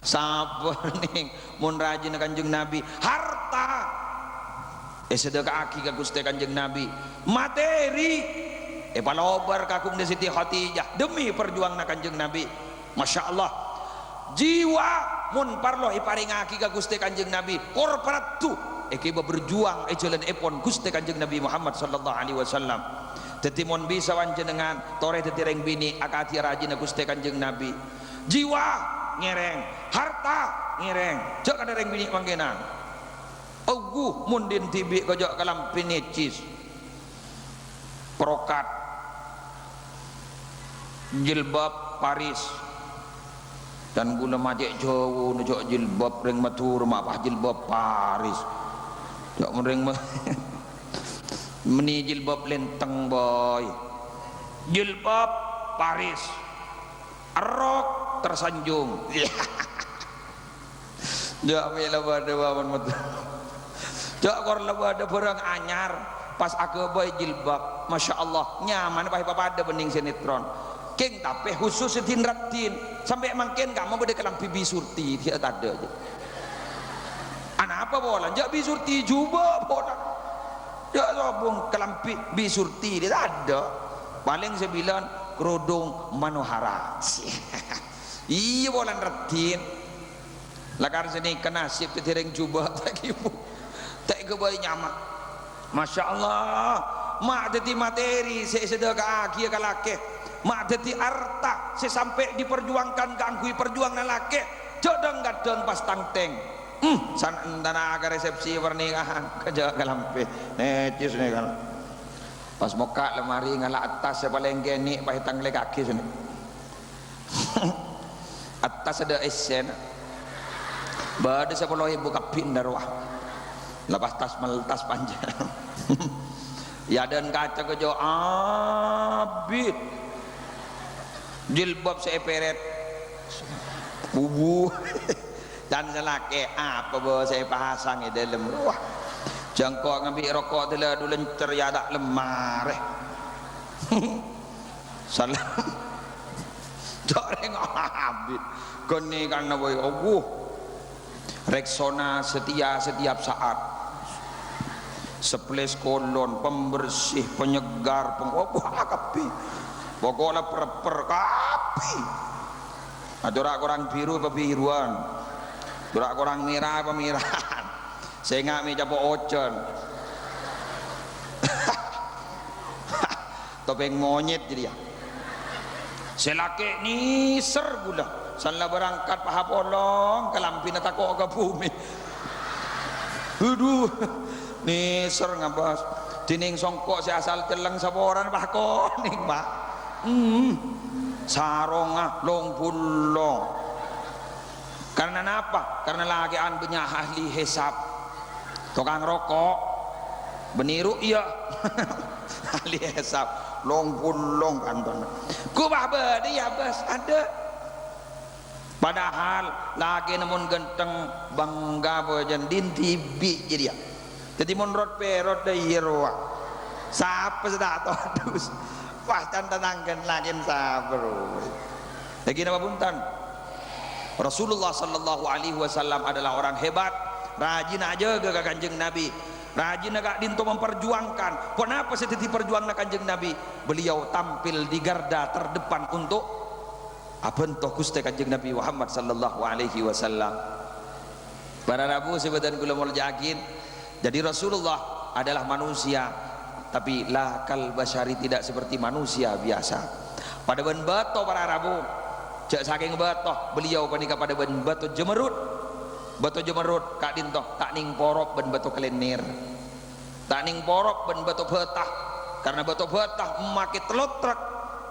sabar nih mun rajin kanjeng Nabi harta sedekah aki ka Gusti kanjeng Nabi materi palobar kakung de Siti Khadijah demi perjuangan kanjeng Nabi. Masya Allah jiwa mun parlo iparingaki ka Gusti kanjeng Nabi korporat tu kiba berjuang jalan epon Gusti kanjeng Nabi Muhammad sallallahu alaihi wasallam. Dadi mun bisa panjenengan tore tetireng bini akati rajin Gusti kanjeng Nabi jiwa ngereng harta ngereng jok kadereng bini mangkenan ogu mun din tibi kojok kalam pinicis prokat jilbab Paris dan gula majek Jawa nujok jilbab ring matur mapah jilbab Paris jok mering meni jilbab lenteng boy jilbab Paris rok tersanjung jok mila bade wawan matur jok kor labade barang anyar pas aku boy jilbab Masya Allah nyaman apa ada bening sinetron keng tapi khusus tinratin sampai mangken gak mau beda kelampi bisurti dia tak ada aja anak apa bolan jak bisurti juga bolan jak sobong kelampi bisurti dia tak ada paling sembilan kerudung manohara iya bolan retin lakar sini kenasib tereng jubah tak ibu tak kebayi nyamak Masya Allah mak jadi materi saya sedekah kia kalake mak jadi harta saya sampai diperjuangkan ganggu perjuangan laki jodong gadong pas tangteng sana agak resepsi pernikahan kerja kalampe necis nih kan pas muka lemari ngalah atas saya paling geni pakai tangle kaki sini atas ada esen bade saya perlu buka pindah lepas tas meltas panjang ya dan kaca kejo abid jilbab saya peret kubu dan selake apa bawa saya pasang di dalam ruah jangkau ngambil rokok telah dulu lencer ya tak lemar salam tak rengok habis kini karena boy Rexona setia setiap saat seples kolon pembersih penyegar kapi pokoknya per kapi ada orang biru apa biruan orang merah apa merahan saya nggak meja ocon topeng monyet jadi ya selake niser gula salah berangkat paha polong kelampin takok ke bumi aduh niser ngabas dining songkok si asal celeng saboran bah koning pak sarongah long pulong karena apa? Karena lagi an punya ahli hisab tukang rokok beniru iya ahli hisab long pulong kanton kubah bedi ya bas ada padahal lagi namun genteng bangga bojan din tibi jadi ya jadi menurut perot dayirwa siapa sudah todus wah tantangan lagi sabar lagi nama buntan Rasulullah sallallahu alaihi wasallam adalah orang hebat rajin aja ke kanjeng Nabi rajin agak dinto memperjuangkan kenapa saya perjuangkan kanjeng Nabi beliau tampil di garda terdepan untuk apa entah kuste kanjeng Nabi Muhammad sallallahu alaihi wasallam para rabu sebutan kula mau yakin jadi Rasulullah adalah manusia tapi la kal basyari tidak seperti manusia biasa pada ben bato para rabu cak saking batoh beliau panika pada ben batu jemerut kak dintoh tak ning porok ben batu kelenir tak ning porok ben batu betah karena batu betah memakai telotrak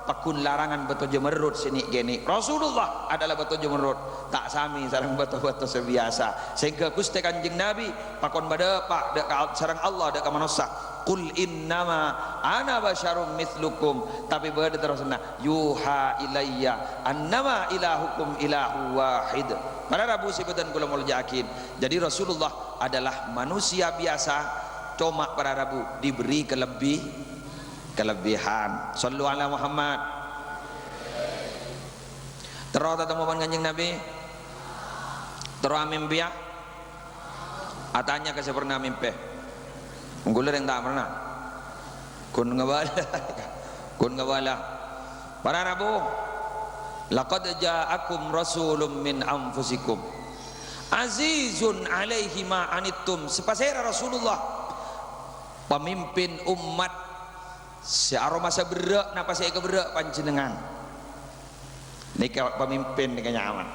pakun larangan batu jemerut sini gini Rasulullah adalah batu jemerut tak sami sarang batu-batu sebiasa sehingga Gusti Kanjeng Nabi pakon bade pak dek sarang Allah dek manusia qul innama ana basyarum mithlukum tapi bade terusna yuha ilayya annama ilahukum ilahu wahid para rabu sebutan kula mau yakin jadi Rasulullah adalah manusia biasa cuma para rabu diberi kelebihan sallu ala Muhammad terus ketemu Kanjeng Nabi terus mimpi atanya ke pernah mimpi ungguler yang tak pernah kun ngabala para rabu laqad ja'akum rasulun min anfusikum azizun alaihi ma anittum sepasera Rasulullah pemimpin umat searoma seberak napa saya keberak panjenengan nika pemimpin nika nyaman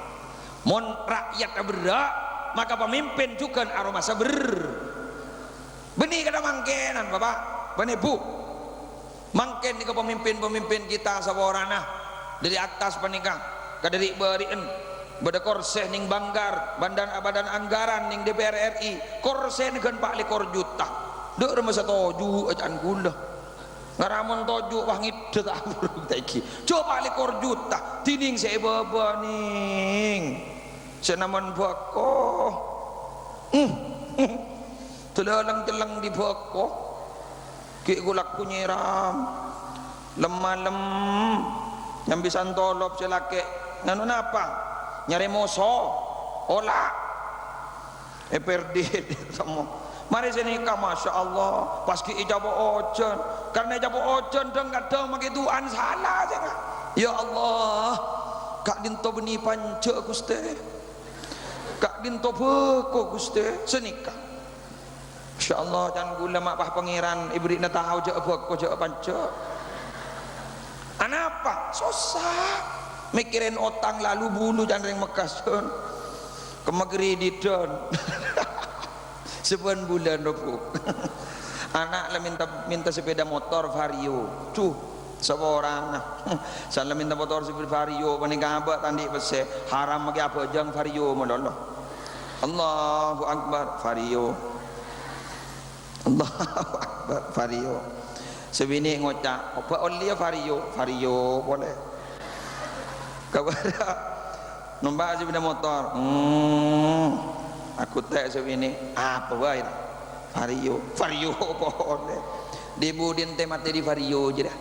mon rakyat berak maka pemimpin juga aroma saber benih kada mangkenan bapak benih bu mangken nika pemimpin kita saborana dari atas panikah kadari berian beda korseh ning banggar badan anggaran ning DPR RI korseh dengan Pak Lekor juta dek remasa toju acan gula ngaramun toju wah ngidet abruk taiki coba lekor juta tining saya baba ning senaman bako telang di bako ki gulak kunyiram lemah yang bisa tolop selake nganu napa nyari moso olah EPRD semua mari sini ka masya Allah pas ki ijabo ojen karena ijabo ojen deng kadang magituan salah jangan ya Allah kak dinto beni panca Gusti kak dinto beko Gusti senika masya Allah jangan gula mak pah pangeran ibri na tahu je beko je panca anapa susah mikirin otang lalu bulu jangan ring mekasun kemagri didon sebulan bulan rupuk anak lah minta sepeda motor Vario tuh seorang salah minta motor sepeda Vario panik abak tandi bese haram bagi apa jang Vario malolo Allahu Akbar Vario Allahu Akbar Vario sebini ngocak apa oleh Vario boleh kepada numpak sepeda motor. Aku tak sepini apa baik Vario pohon di budin temate di Vario je dah.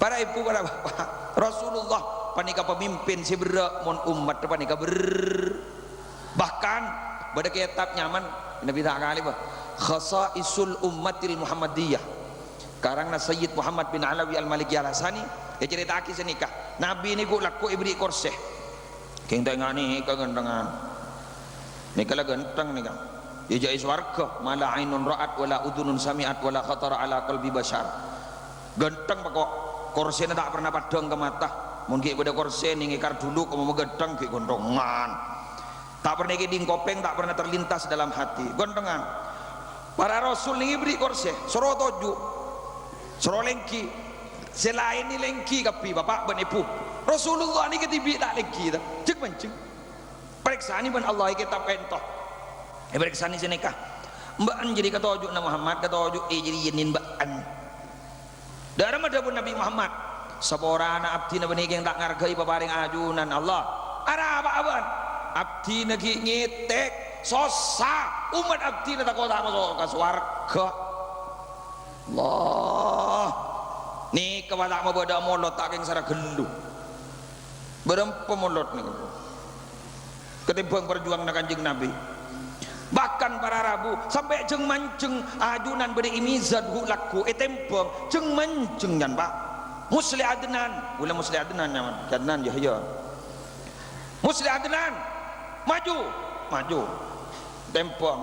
Para ibu para bapak, Rasulullah panika pemimpin seberak mon umat panika bahkan pada kitab nyaman Nabi tak kali bah khasaisul ummatil Muhammadiyah karangna Sayyid Muhammad bin Alawi al-Maliki al-Hasani dia cerita kisah nikah Nabi ni laku ibri korseh keng tengah ni kegentengan ni kala genteng ni kan dia jadi swarga mala ainun ra'at wala udunun sami'at wala khatara ala qalbi bashar genteng pokok korsena tak pernah padang ke mata mungkin pada korsen ni ngikar dulu kamu gedeng ke gondongan tak pernah ke dingkopeng tak pernah terlintas dalam hati gondongan para rasul ni beri korsen soro toju soro lengki selain ni lengki kapi bapak benipu Rasulullah ni ketibi tak lengki tak cek menceng periksa ni pun Allah kitab pentoh periksa ni senikah mbak jadi kata ojuk na Muhammad kata ojuk jadi yenin mbak dalam adapun Nabi Muhammad seorang abdi na beniki yang tak ngargai paparing ajunan Allah ada apa-apaan abdi na ngitek sosa umat abdi na takut masuk ke swarga Allah ni kepada maboda molot tak yang sarah gelu berempa molot ni ketimbang berjuang na kanjeng Nabi bahkan para rabu sampai jeng manceng ajunan beri imizad laku etempeng jeng manceng yan pak Musli Adnan ulah Musli Adnan nyaman Adnan Yahya Musli Adnan maju tempeng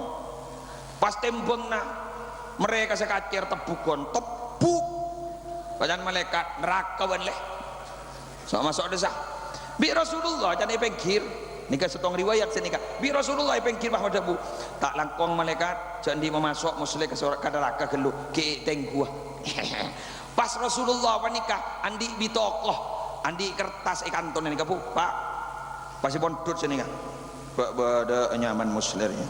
pas tempeng na mereka sekacir tebukon tebuk badan malaikat neraka wan leh so masuk desa bi Rasulullah jangan pengkir nikah setong riwayat senikah bi Rasulullah pengkir bah madabu tak langkong malaikat jangan di memasuk musli ke neraka gelu ke tengguah pas Rasulullah panikah andi bitokoh andi kertas ikanton nikah bu pak pasti pondut senikah pada nyaman muslinya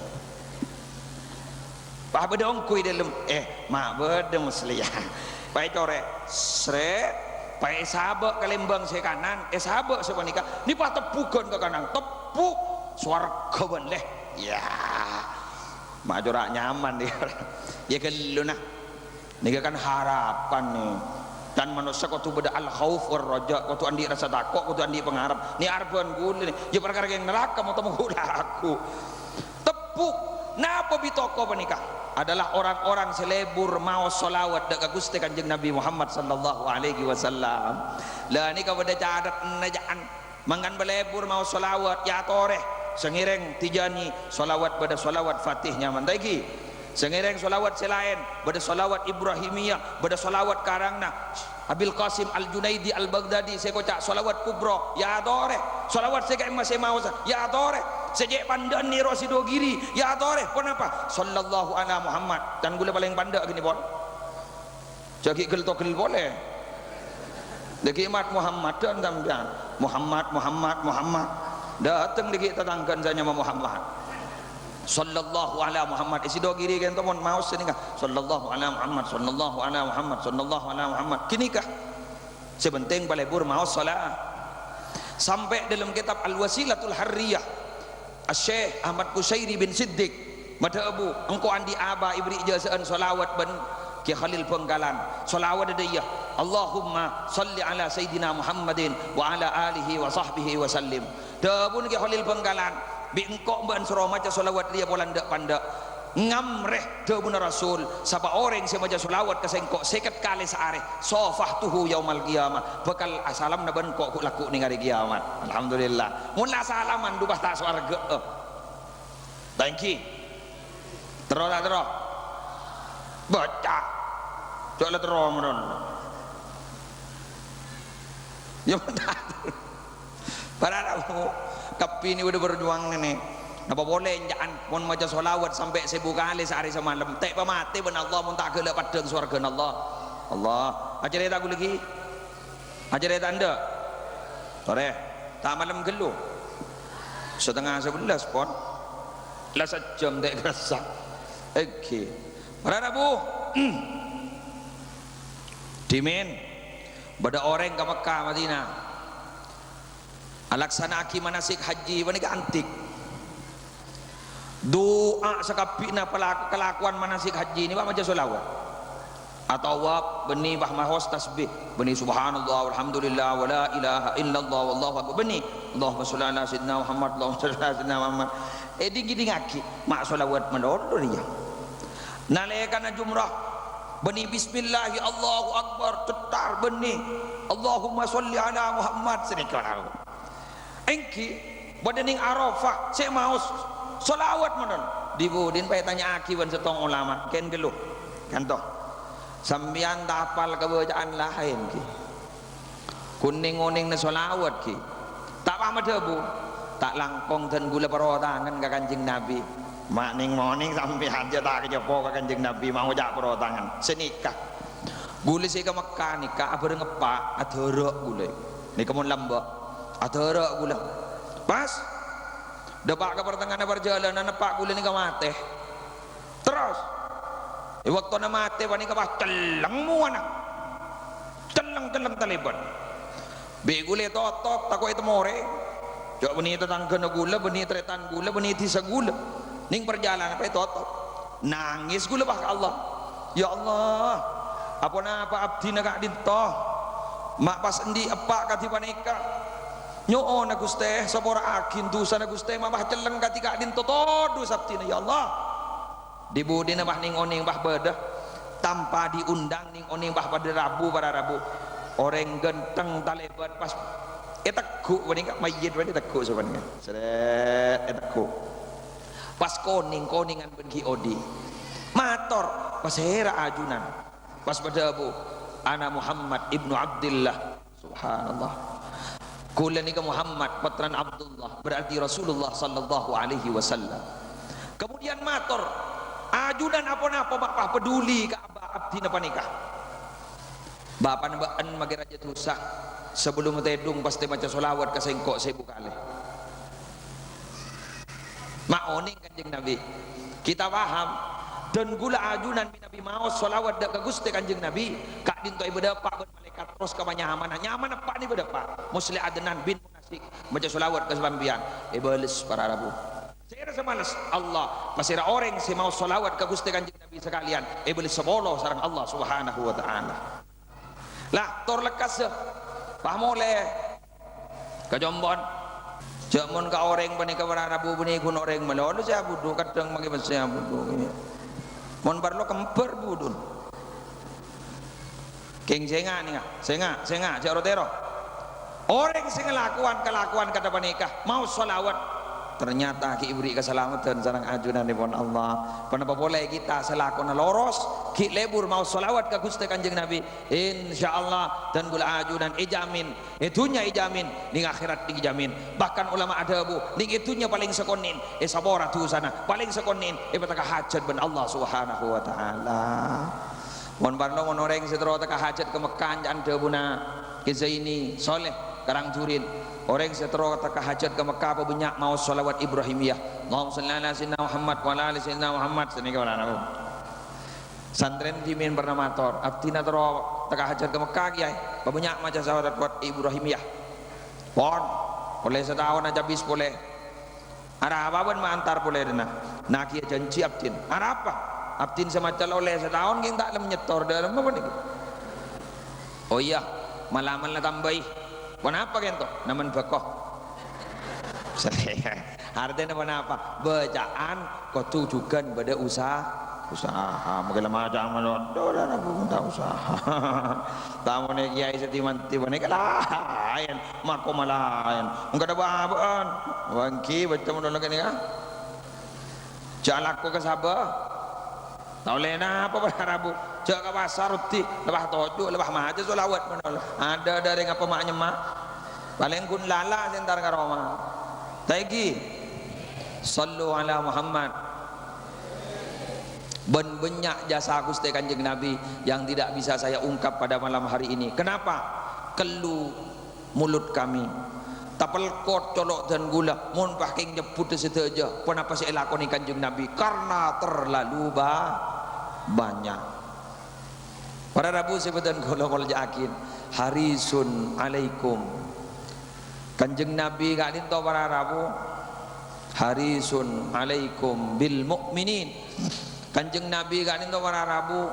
pak beda ongkui dalam mak beda musli ya pak core sret pak sahabat kalembang saya kanan sahabat saya panikah ni pak tepukan ke kanan tepuk swarga benleh ya mak jorak nyaman dia ya gelu nah ni kan harapan nih dan manusia kau tu beda al khauf war raja kau tu andi rasa takut kau tu andi pengharap ni arban gule ni ya perkara yang neraka mau temu aku tepuk napa bitoko panikah adalah orang-orang selebur mau solawat dekat Gusti Kanjeng Nabi Muhammad sallallahu alaihi wasallam lah ni kau beda cadat najaan mangan belebur mau solawat ya toreh sengireng tijani solawat pada solawat fatih nyaman lagi sengireng solawat selain pada solawat Ibrahimiyah pada solawat karangna Abil Qasim Al-Junaidi Al-Baghdadi saya kocak solawat kubro ya toreh solawat saya masih mau ya toreh sejak pandan ni Rasido Giri ya toreh pun apa sallallahu ala Muhammad dan gula paling pandak gini pun jadi gel togel boleh lagi mat Muhammad dan sampean Muhammad datang lagi tetanggan saya Muhammad sallallahu ala Muhammad Rasido Giri kan teman mau senikah sallallahu ala Muhammad sallallahu ala Muhammad kinikah sebenting balebur mau salat sampai dalam kitab Al-Wasilatul Harriyah Syekh Ahmad Qusairi bin Siddiq madhabu engkau andi aba ibri ijazaan salawat ban Ki Khalil Penggalan salawat dia Allahumma salli ala Sayyidina Muhammadin wa ala alihi wa sahbihi wa sallim dabun Ki Khalil Penggalan bi engkau ban surah maca salawat dia polandak pandak ngamreh dabun Rasul sapa orang saya maca salawat ke sengkok seket kali seareh sofahtuhu yaumal qiyamah bekal asalam na ban kok laku ning hari kiamat alhamdulillah mun la salaman dubah tak swarga tangki terus baca coba terus menon ya benar para kamu kapi ini udah berjuang nih apa boleh jangan mau maca solawat sampai 1000 kali sehari semalam tak pamati ben Allah mun tak gelak padang surga Allah ajar eta aku lagi ajar eta anda sore tak malam gelu setengah 11 pon lah sejam tak kerasa okey para Rabu dimin pada orang ke Mekah Madinah alaksana aki manasik haji bani antik doa sakapina kelakuan manasik haji ini baca solawat atau wab beni bah mahos tasbih beni subhanallah walhamdulillah wala ilaha illallah wallahu akbar beni Allahumma sholli ala sayyidina Muhammad Allahumma sholli ala sayyidina Muhammad ding aki mak solawat mandor dia nalekana jumrah beni bismillahi Allahu akbar tetar beni Allahumma sholli ala Muhammad sedekah engki badening Arafah saya mau solawat mandor dibudin pay tanya aki wan setong ulama ken geluh kan toh sambian tapal kebacaan lain ki kuning-kuning na solawat ki tak paham debu tak langkong dan gula perotangan ke Kanjeng Nabi makning morning sambian aja tak kejepo ke Kanjeng Nabi mau jak perotangan senikah gula si ke Mekah nikah bareng ngepak adorok gula ni kemun lambak adorok gula pas depak ke pertengahan perjalanan nepak gula ni ke mate terus waktu nama mati wani kabah teleng muana teleng taliban begule totok tako itu more jok beni itu tangga gula beni tretan gula beni tisa gula ning perjalanan apa totok nangis gula bah Allah ya Allah apa abdi nak dintoh mak pas endi epak kati panika nyo na Gusti sabora akin dosa na Gusti mah teleng kati ka dintoh todo sabtina ya Allah dibudi na bah ning oning bah bedah tanpa diundang ning oning bah pada Rabu orang genteng talebat pas etakku wani ka mayit wani takku sebenarnya seret etakku pas koningan benki odi mator pas hera ajunan pas pada Abu ana Muhammad ibnu Abdullah subhanallah kula ni ka Muhammad patran Abdullah berarti Rasulullah sallallahu alaihi wasallam kemudian mator ajudan apa-apa bapak peduli ke abdi napa nikah bapak nabaan magi raja tusa sebelum tedung pasti maca solawat ke sengkok sebu kali maoning Kanjeng Nabi kita paham dan gula ajunan Nabi mau solawat dak ke Gusti Kanjeng Nabi kak dinto ibu dapak ben malaikat terus ke nyaman apa ni bedapak musli Adnan bin Munasik maca solawat ke sambian ibalis para rabu saya rasa malas Allah pasira orang si mau solawat ke Gusti Kanjeng Nabi sekalian boleh sebolo sareng Allah subhanahu wa ta'ala lah tor lekas paham oleh kejombon jamun ka orang bani ka rabu bani kun orang melolo saya budu kadang magi saya budu mon barlo kemper budun king senga nih senga jarotero orang sing ngelakuan kelakuan kata panikah mau solawat ternyata ki ibri keselamatan sareng ajunan dipun Allah kenapa boleh kita selakona loros ki lebur mau solawat ke Gusti Kanjeng Nabi insyaallah dan gula ajunan ijamin itunya ijamin ning akhirat dijamin bahkan ulama ada bu ning itunya paling sekonin sabora tu sana paling sekonin pataka hajat ben Allah subhanahu wa ta'ala mon barno mon orang setro taka hajat ke Mekah ande buna ki Zaini soleh karang jurin orang setro taka hajat ke Mekah apa banyak mau solawat Ibrahimiyah Allahumma sholli ala sayyidina Muhammad wa ala ali sayyidina Muhammad sini ke mana santren dimin bernamator abdina tero taka hajat ke Mekah kiai apa banyak maca solawat buat Ibrahimiyah pon boleh setahun aja bis boleh ada apa pun antar boleh dena nak kiai janji abdin ada apa abdin semacam oleh setahun kita tak menyetor dalam apa ni oh iya malaman lah tambahi kenapa kento naman bakoh artinya kenapa bacaan kau tujukan pada usaha mungkin lama aja amal dolar aku minta usaha tamu nih kiai setiman-timan nih kalayan mako malayan enggak ada bahan wangki baca modal lagi nih jalakku ke Sabah tahu lena apa berharabu cak ke pasar ruti lebah toju lebah mahaja solawat ada dari ngapa maknya mak paling kun lala sentar ke Roma taigi sallu ala Muhammad banyak jasa Gusti Kanjeng Nabi yang tidak bisa saya ungkap pada malam hari ini kenapa kelu mulut kami tapel kot colok dan gula mun paking nyebut sedaja kenapa saya lakoni Kanjeng Nabi karena terlalu banyak para rabu sebutan kula wal yakin harisun alaikum Kanjeng Nabi gak dinto para Rabu harisun alaikum bil mukminin. Kanjeng Nabi gak dinto para Rabu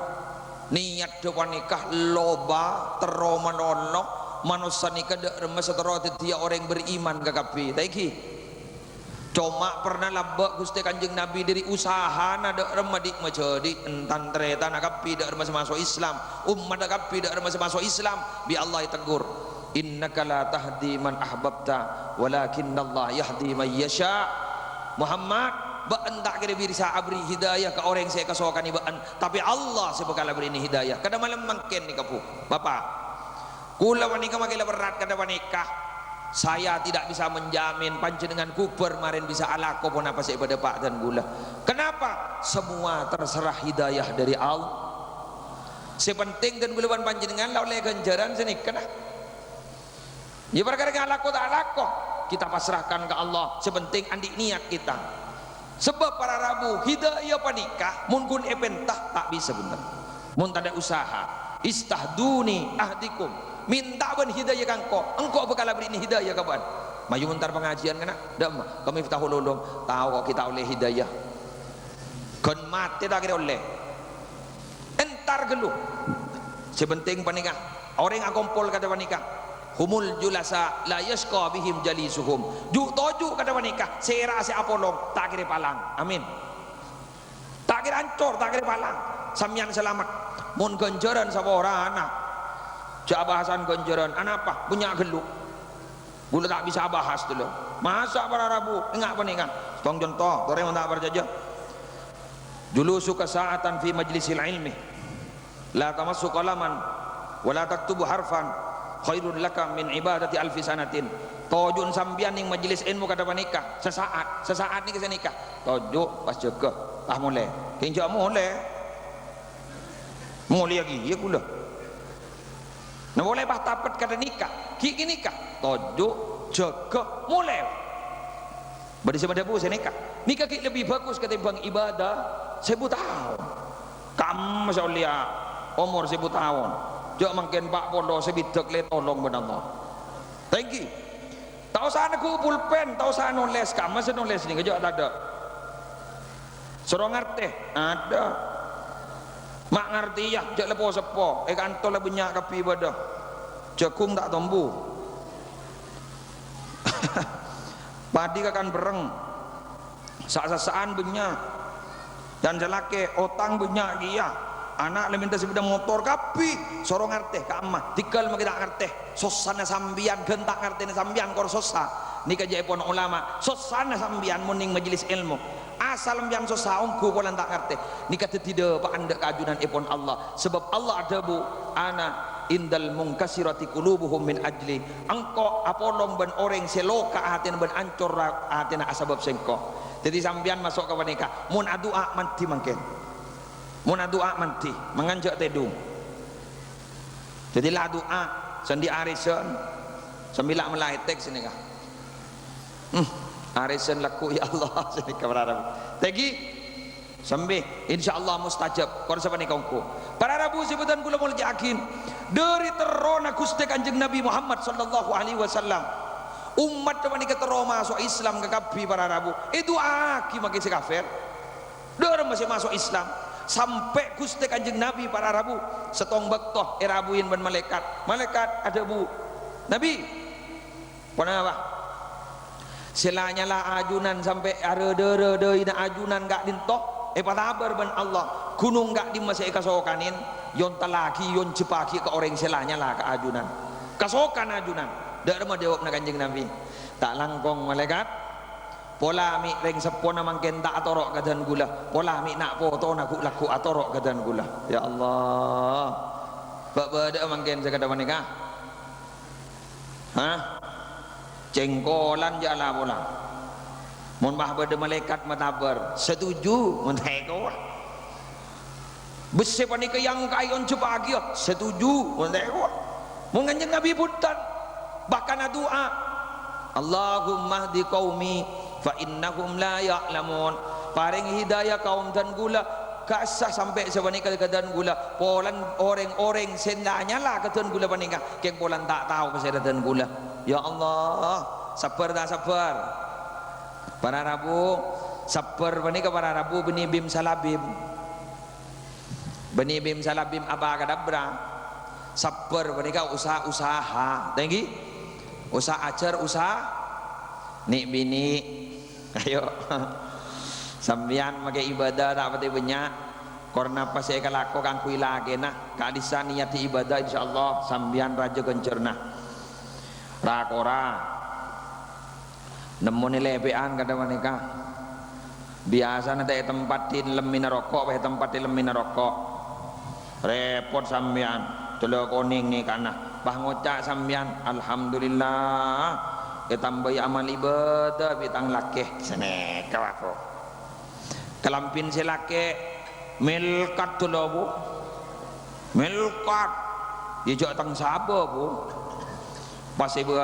niat depan nikah loba tero manono manusia nikah dek remes tero tiap orang beriman kakapi taiki cuma pernah labak Gusti Kanjeng Nabi dari usaha nada remadik menjadi entan tereta nakapi dek remes masuk Islam umat nakapi dek remes masuk Islam bi Allah tegur innaka la tahdi man ahbabta walakinallah yahdi man yasha. Muhammad baan tak kira bisa abri hidayah ke orang yang saya kasokan ni baan, tapi Allah sebekala beri ini hidayah. Kada malam mangken ni kapu bapak kula wanika makilah berat kada wanika saya tidak bisa menjamin panjenengan kuper marin bisa alako pun apa saya pada pak dan gula. Kenapa? Semua terserah hidayah dari Allah. Sepenting dan gulawan panjenengan lau le ganjaran sini kena ya perkara alako tak alako kita pasrahkan ke Allah. Sepenting andi niat kita. Sebab para Rabu hidayah panikah mun epentah tak bisa benar mun tak ada usaha istahduni ahdikum minta ban hidayah kangko engkau bakal beri ini hidayah kawan mayu mentar pengajian kena dak kami tahu lolong tahu kok kita oleh hidayah kon mati tak kira oleh entar gelu sebenting panikah orang akompol kata panikah humul julasa la yasqa bihim jalisuhum juk tojuk kata panikah sera se apolong tak kira palang amin tak kira ancor tak kira palang samyan selamat mun ganjaran sapa ora anak jak bahasan ganjaran anak apa punya geluk gula tak bisa bahas dulu masa para Rabu enggak panikah tong contoh tore tak berjaja dulu suka saatan fi majlisil ilmi la tamassu qalaman wala taktubu harfan khairun laka min ibadati alfi sanatin. Tojun sambian ning majelis ilmu kada panikah sesaat ni kesa nikah tojuk pas jaga ah mulai kinjak mulai lagi ya kula nah boleh pas tapat kada nikah ki nikah tojuk jaga mulai badi sama debu saya nikah ki lebih bagus ketimbang ibadah 1000 tahun kamu masyaallah umur 1000 tahun jok makin pak pondok sebidak le tolong ben Allah. Thank you. Tahu sana ku pulpen, tahu sana nulis, kamu se nulis ni jok tak ada. Suruh ngerti, ada. Mak ngerti ya, jok lepo sepo, kantol le banyak kapi badah. Jekung tak tumbuh. Padi akan bereng. Sak-sasaan banyak. Dan jelake otang banyak dia. Anak le minta sepeda motor kapi sorong ngerteh ka amah tikal mah kita ngerteh sosana sambian gentak ngerteh sambian kor sosa nika jaipon ulama sosana sambian muning majelis ilmu asal mbian sosa ongku polan tak ngerteh nika tidak pak anda keajunan ipon Allah sebab Allah ada bu ana indal mungkasirati qulubuhum min ajli engko apolong ben orang seloka hatin ben ancur hatina asbab sengko jadi sambian masuk ke wanita mun adua mati mangken mun doa mati menganjak tedung jadilah doa sendi arisan sembilan melai teks ini kah arisan laku ya Allah sini kabararab tegi sambil insyaallah mustajab kor siapa nih kongku para rabu sebutan kula mulai yakin dari terona Gusti Kanjeng Nabi Muhammad sallallahu alaihi wasallam umat teman ini ketero masuk Islam ke kapi para rabu itu aki makin si kafir dorong masih masuk Islam sampai Gusti Kanjeng Nabi para Rabu setong bektoh erabuin ben malaikat ada bu Nabi kenapa selanya lah ajunan sampai ada ina ajunan gak dintoh patabar ben Allah gunung gak dimasih kasokanin yon talaki yon cepaki ke orang selanya lah ke ajunan kasokan ajunan dak remah jawab na Kanjeng Nabi tak langkong malaikat pola mi reng sepona mangken tak atorok kadan gula pola mi nak foto nak laku atorok kadan gula ya Allah bak bada mangken sekada menikah cengkolan jala pola mun mah bada malaikat matabar setuju mun teko bese panika yang kayon cepagi setuju mun teko mun Kanjeng Nabi punten bahkan doa Allahumma hdi qaumi fa innahum la ya'lamun paring hidayah kaum dan gula kasah sampai sebani kedan gula polan orang-orang sendanya lah kedan gula panika keng polan tak tahu kesedan gula. Ya Allah, sabar dah sabar. Para Rabu sabar panika para Rabu beni bim salabim. Beni bim salabim abakadabra. Sabar panika usaha-usaha. Tinggi. Usaha ajar usaha nik bini. Ayo. Sambian makai ibadah tak pati banyak karena pas saya kalako kang kui lagi nah kadisa niati ibadah insyaallah sambian raja kencerna rakora nemu ni lebean kata mereka biasa nanti tempatin lemina rokok tempatin lemina rokok repot sambian telo koning ni kana bah ngocak sambian alhamdulillah ketambah amal ibadah bitang lakeh sene kawako kelampin selake milkat tu lo bu milkat ya tang sabo bu pas ibu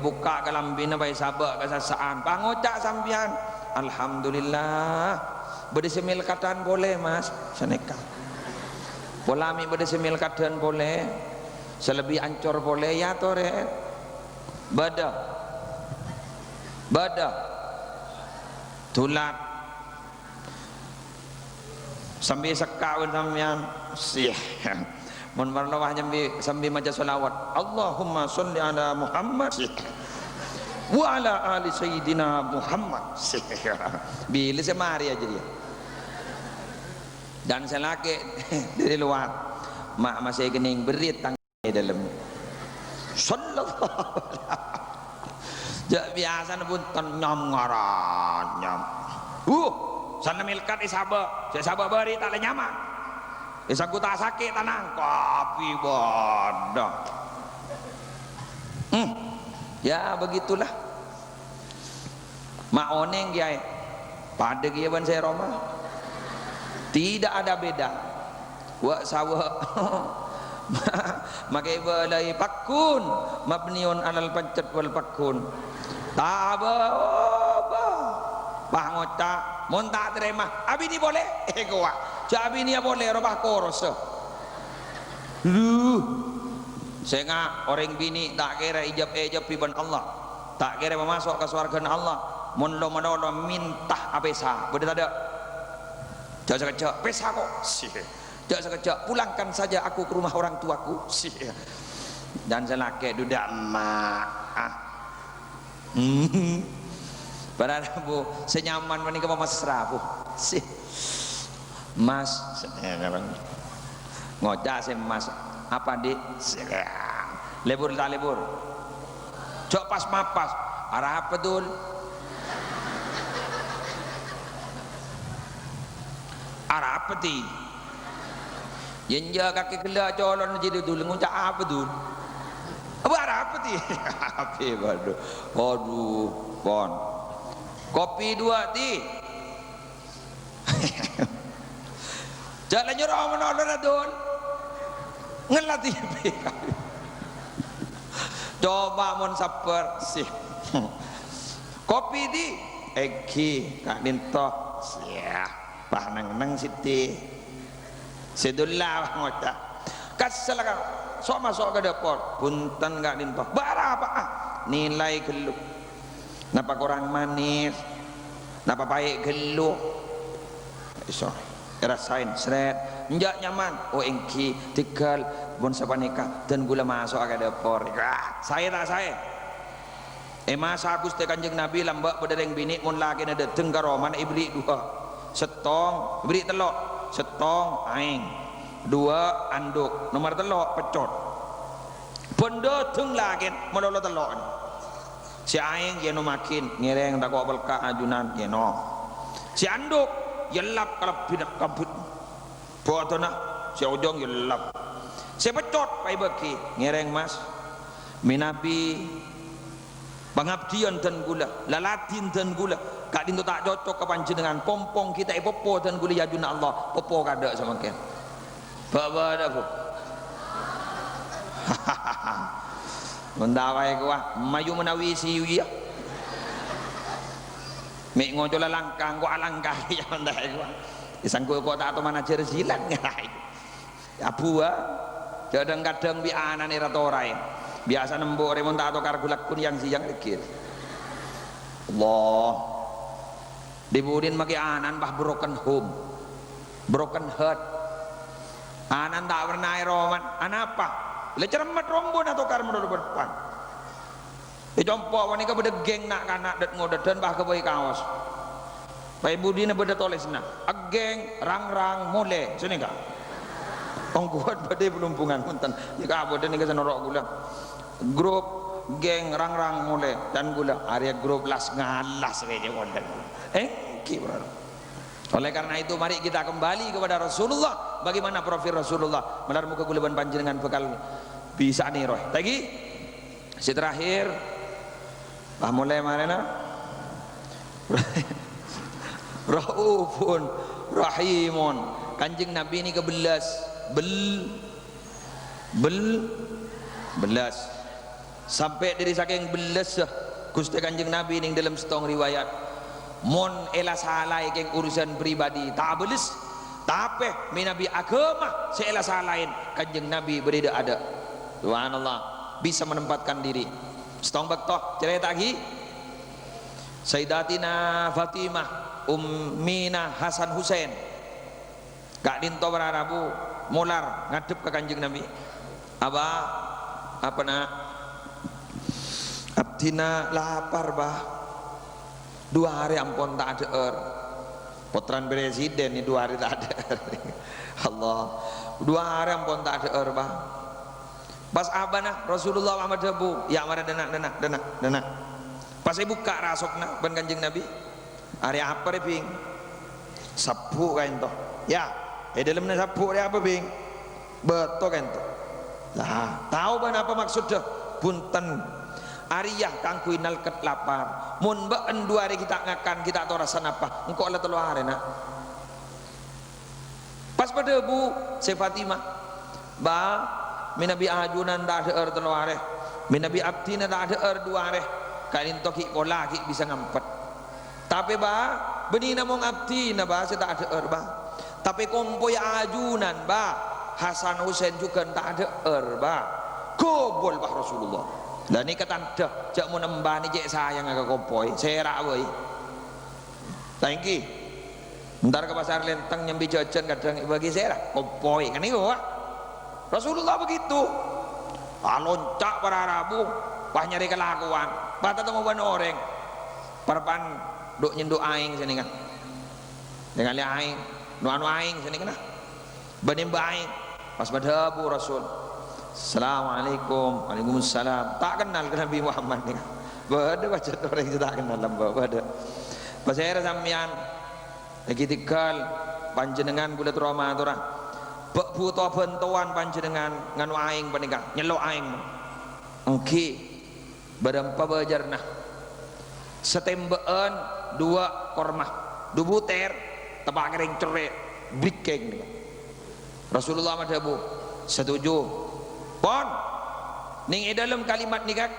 buka kelampin apa sabo kesasaan pangocak sampian alhamdulillah berde semilkatan boleh mas seneka polami berde semilkatan boleh selebih ancor boleh ya tore bada tulat sambil sekawin sampean sih mun marnawah nyambi sambil maca selawat Allahumma sholli ala Muhammad wa ala ali sayyidina Muhammad bila semari aja dia dan selake dari luar mak masih kening berit tang dalam sallallahu alaihi biasa pun nyam ngaran nyam sana milkat isaba saya sabar beri tak le nyaman isaku tak sakit tanang kopi bodoh ya begitulah mak oneng kiai pada kiaban saya Roma tidak ada beda wa sawa makai balai pakun mabniun alal pancet wal pakun taba bah ngocak mun tak terima abi ni boleh gua abi ni boleh robah koros sehingga orang bini tak kira ijab piban Allah tak kira masuk ke surga Allah mun lo menoloh minta apesa boleh tak ada jangan sekejap pesa kok jangan sekejap pulangkan saja aku ke rumah orang tuaku dan selake dudak emak pada bu senyaman menikah mesra bu mas ngocak sih mas apa di lebur tak lebur cok pas mapas arah apa dul arah apa ti yenja kaki kelak colon jadi dul ngocak apa dul apa arah apa ti apa baru aduh pon kopi dua ti jalan nyuruh menolong adun ngelatih coba mon saper sih kopi di eki kak dinto siap bah nang siti sedullah ngocak kasal kan sok masuk ke dapur punten kak dinto bara apa nilai geluk napa kurang manis napa baik geluk iso rasain seret enjak nyaman oh engki tinggal bon sapanika dan gula masuk ke dapur saya tak saya masa Gusti Kanjeng Nabi lambak bedereng bini mun lagi ada tenggaro mana ibri dua setong ibri telok setong aing dua anduk nomor telok pecot benda teng lagi melolo telok si aing yeno makin ngereng tak kok belka ajunan yeno si anduk yelap kalau pidak kabut botona si ujung yelap si pecot pai beki ngereng mas minabi pengabdian dan gula lalatin dan gula kak dinto tak cocok ke panjenengan pompong kita popo dan gula yajuna Allah popo kada sama ken bawa ada bu mendawai gua mayu menawi siya mek ngojola langkang gua alangkah ya mendawai gua disangkut kok tak atau manajer silang abu kadang-kadang bi anan era torai biasa nembok remon tak atau kargulak kun yang siang dikit Allah dibudin maki anan bah broken home broken heart anan tak pernah roman anapa le cermat rombon atau karmo do depan dicompo wanita beda geng nak kanak dat ngodat dan bah ke bayi kaos bayi budina beda tolesna ageng rang-rang mole sini enggak ongkuat badai pelumpungan punten jika abode nih kesenorok gula grup geng rang-rang mole dan gula area grup las ngalas kayaknya konten kibran. Oleh karena itu mari kita kembali kepada Rasulullah. Bagaimana profil Rasulullah menar muka guleban panjenengan bekal bisa nih roh tadi si terakhir mulai mana Raufun Rahimun kanjeng Nabi ini kebelas belas sampai dari saking belas Gusti kanjeng Nabi ini dalam setong riwayat mon ela salai keng urusan pribadi tak belis tapi minabi agama seela salain kanjeng Nabi berida ada subhanallah bisa menempatkan diri setong baktoh cerita lagi Sayyidatina Fatimah Ummina Hasan Husain gak dinto berarabu mular ngadep ke kanjeng Nabi apa nak abdina lapar bah 2 hari ampun tak ada potran presiden ini 2 hari tak ada Allah 2 hari ampun tak ada bah pas abana Rasulullah Muhammad Abu ya mara dana pas saya buka rasokna ban kanjeng Nabi hari apa deh bing sapu kain toh ya dalamnya sapu hari apa bing betul kan toh lah tahu ban apa maksudnya punten Ariyah kangku inal ket lapar mun been 2 hari kita ngakan kita atau rasa apa engkau lah 3 hari nak pas pada bu si Fatimah ba minabi ajunan tak ada 3 hari minabi abdina tak ada 2 hari kain toki pola ki bisa ngampet tapi ba benina mong abdina ba saya tak ada ba tapi kompoy ajunan ba Hasan Husain juga tak ada ba gobol bah Rasulullah dan ini ketanda jak mau nembah ni cek sayang agak kompoi serak boy thank you ntar ke pasar lenteng nyambi jajan kadang bagi serak kompoi kan itu Rasulullah begitu loncak para Arabu wah nyari kelakuan bata temu ban orang perpan duk nyenduk aing sini kan dengan li aing nuanu aing sini kan banim aing pas madhabu Rasul Assalamualaikum Waalaikumsalam tak kenal ke Nabi Muhammad ni bada baca orang yang tak kenal lamba bada pas saya sampean lagi tikal panjenengan kula trauma aturah bek buta bantuan panjenengan nganu aing panika nyelok aing engki badampa bajarna setembaan 2 kormah 2 buter tebak kering cerek bikeng Rasulullah madhabu setuju pon ning dalam kalimat nikah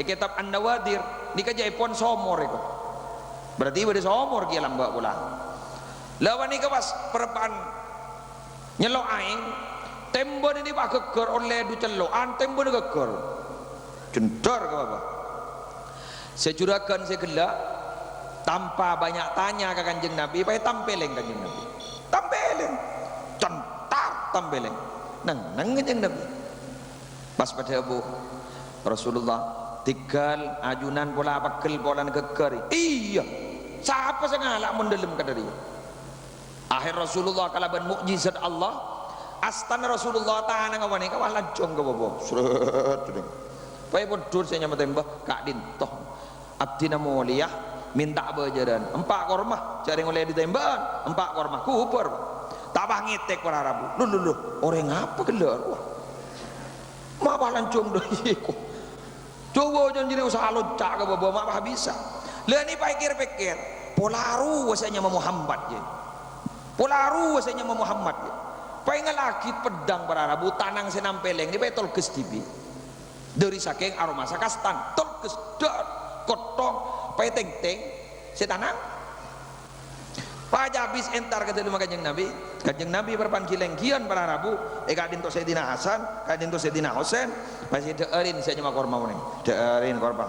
kitab An-Nawadir nikah jai pon somor itu berarti bade somor kia lamba pula lawan nikah pas perpan nyelok aing tembon ini pak geger oleh du celokan tembon geger jendar ke apa sejurakan segelak tanpa banyak tanya ke kanjeng Nabi pakai tampeleng kanjeng Nabi tampeleng centar tampeleng nang kanjeng Nabi pas pada Abu Rasulullah tinggal ajunan pola pakel pola geger iya siapa sengalak mendalam kadari akhir Rasulullah kalaban mukjizat Allah astana Rasulullah tahan ngawane kawah lancong ke bobo seret pai podur saya nyama tembak kak dintoh abdina mulia minta bajaran 4 kormah cari oleh ditembakan 4 kormah kupur tabah ngitek para Arabu lu orang apa gelar wah mabah lancung doiku coba jangan usaha loncak ke bawah mabah bisa lah ni pikir-pikir polaru wasanya Muhammad je polaru wasanya Muhammad je pengen lagi pedang para Arabu tanang senampeleng ni betol kestibi dari saking aroma sakastan tol kesdar kotong pai teng-teng setanang Paja habis entar kata rumah Kanjeng Nabi berpanggilan kian para Rabu kadin to Sayyidina Hasan kadin to Sayyidina Husain pasti deuerin saya cuma korma meneh deuerin korma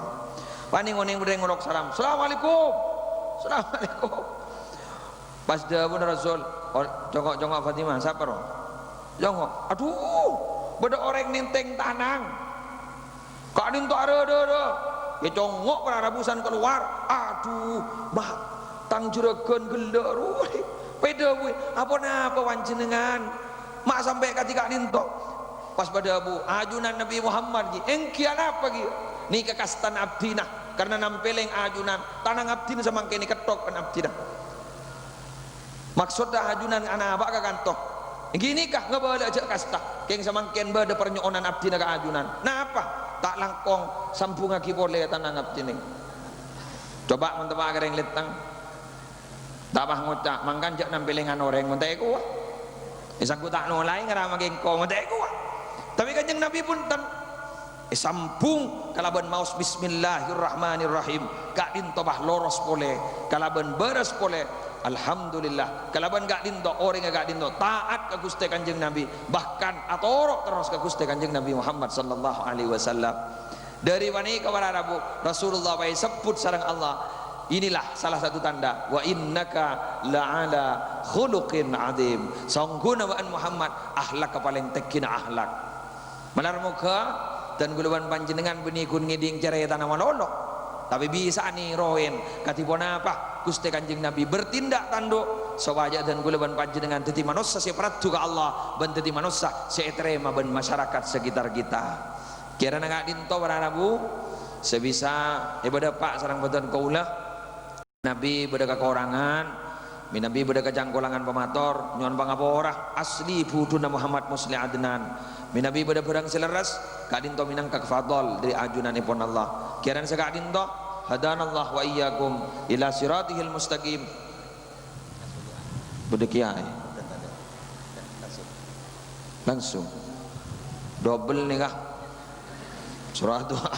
pani ngoning bede ngolok salam assalamualaikum pas dawuh Rasul jongkok Fatimah sapa ro jongkok aduh beda orang ninteng tanang kadin to areudeudeu ya jongkok para Rabusan keluar aduh bah tang juragan gelor peda we apa panjenengan mak sampai ketika ninto pas pada Abu ajunan Nabi Muhammad gi engkian apa gi ni kekastan abdina karena nampeleng ajunan tanang abdina samangkene ketok kan abdina maksudnya ajunan anak abak ka kantoh gini kah ngebala aja kasta keng samangken bada pernyonan abdina ka ajunan nah apa tak langkong sambung lagi boleh tanang abdina coba mentema gareng letang tabah ngucak mangkan jak nampilingan orang muntai ku isang ku tak nolai ngarama gengko muntai ku tapi Kanjeng Nabi pun tan sambung kalaban maus bismillahirrahmanirrahim gak dintobah loros pole kalaban beres pole alhamdulillah kalaban gak dinto orang gak dinto taat ke Gusti Kanjeng Nabi bahkan atorok terus ke Gusti Kanjeng Nabi Muhammad sallallahu alaihi wasallam dari wani ke para Rabu Rasulullah bae sebut sareng Allah. Inilah salah satu tanda wa innaka la'ala khuluqin adzim sangguna waan Muhammad akhlak paling tekina akhlak malar muka dan guluan panjenengan benikun ngiding cerita nama lolo tapi bisa nih roen katipun apa Gusti Kanjeng Nabi bertindak tanduk sawaja dan guluan panjenengan teti manusia si pratu ka Allah ben teti manusia si etrema ben masyarakat sekitar kita kira nggak dinto para Rabu sebisa ibadah pak sarang badan kaulah Nabi beda kekurangan, Nabi beda kejangkolangan pemator, nyuan pangaporah asli buduna Muhammad Musli Adnan. Nabi beda pedang seleras, kadinto minang kakfadol dari ajunan ipon Allah. Kiran sekadinto, hadanallah wa iyyakum ila siratihil mustaqim. Beda kiai. Langsung. Double nih kah? Surah doa.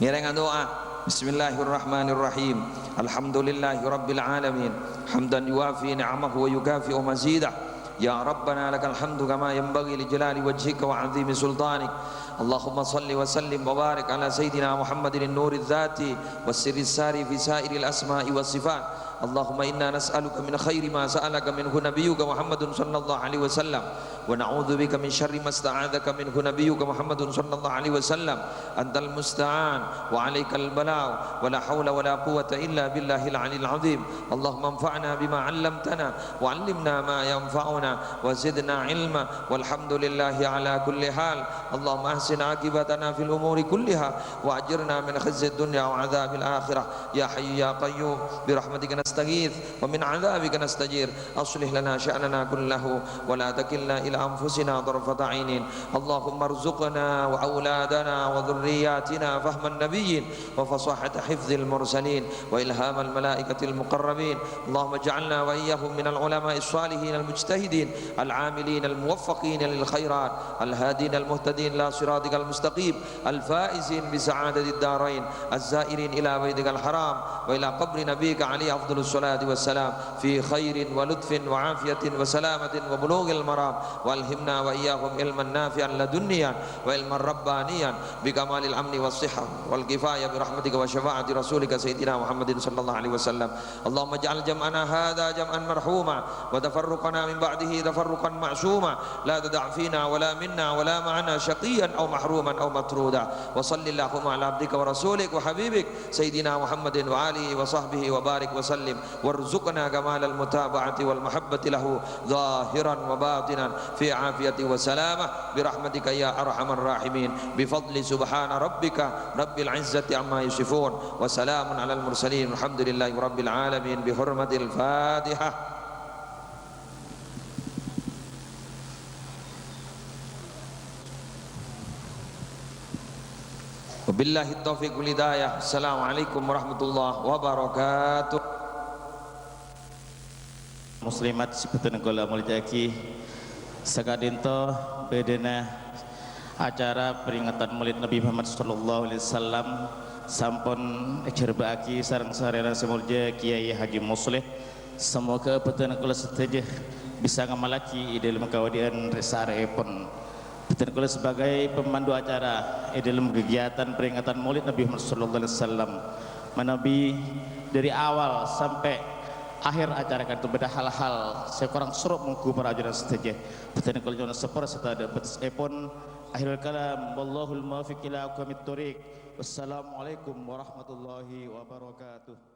Ngirengan doa. Bismillahirrahmanirrahim alhamdulillahi rabbil alamin hamdan yuwafi ni'amahu wa yukafi'u mazidah ya rabbana lakal hamdu kama yanbaghi li jalali wajhika wa 'azimi sultanik Allahumma salli wa sallim wa barik ala sayyidina Muhammadin an-nuri dzati was sirri sari fi sairil asma'i was sifat Allahumma inna nas'aluka min khairi ma sa'alaka minhu nabiyyuka Muhammadun sallallahu alaihi wasallam wa na'udzu bika min syarri ma sta'adzaka minhu nabiyyuka Muhammadun sallallahu alaihi wasallam antal musta'an wa 'alaikal balagh wa la haula wa la quwwata illa billahil 'aliyyil 'azim Allahumma anfa'na bima 'allamtana wa 'allimna ma yanfa'una wa zidna 'ilma walhamdulillahi 'ala kulli hal Allahumma ahsin 'aqibatana fil umuri kulliha wa ajirna min khizyid dunya wa 'adzabil akhirah ya hayyu ya qayyum bi rahmatika نستغيث ومن عذابك نستجير أصلح لنا شأننا كله ولا تكلنا إلى أنفسنا طرفة عين اللهم ارزقنا وأولادنا وذرياتنا فهم النبيين وفصاحة حفظ المرسلين وإلهام الملائكة المقربين اللهم اجعلنا وإياهم من العلماء الصالحين المجتهدين العاملين الموفقين للخيرات الهادين المهتدين إلى صراطك المستقيم الفائزين بسعادة الدارين الزائرين إلى بيتك الحرام وإلى قبر نبيك عليه أفضل الصلاة والسلام في خير ولطف وعافية وسلامة وبلوغ المرام والهمنا وإياهم علما نافعا لدنيا وعلما ربانيا بكمال الأمن والصحة والكفاية برحمتك وشفاعة رسولك سيدنا محمد صلى الله عليه وسلم اللهم اجعل جمعنا هذا جمعا مرحوما وتفرقنا من بعده تفرقا معصوما لا تدع فينا ولا منا ولا معنا شقيا أو محروما أو مطرودا وصل اللهم على عبدك ورسولك وحبيبك سيدنا محمد وآله وصحبه وبارك وسلم وارزقنا كمال المتابعة والمحبة له ظاهرا وباطنا في عافية وسلامة برحمتك يا أرحم الراحمين بفضل سبحان ربك رب العزة عما يصفون وسلام على المرسلين الحمد لله رب العالمين بحرمة الفاتحة وبالله التوفيق والهداية السلام عليكم ورحمة الله وبركاته muslimat sebetulnya kula muljaki sakadinto bedena acara peringatan Maulid Nabi Muhammad sallallahu alaihi wasallam sampun cerbaaki sareng sarana semulja Kiai Haji Musleh. Semoga petana kula seteja bisa ngamalaki dalam kawadian resarepon. Petana kula sebagai pemandu acara dalam kegiatan peringatan Maulid Nabi Muhammad sallallahu alaihi wasallam. Manabi dari awal sampai akhir acara kan berbeda hal-hal saya kurang suruh mengku para ajudan seteja. Petana kula jono sepor serta dapat epon. Akhirul kalam wallahul muwaffiq ila aqwamit thoriq. Wassalamualaikum warahmatullahi wabarakatuh.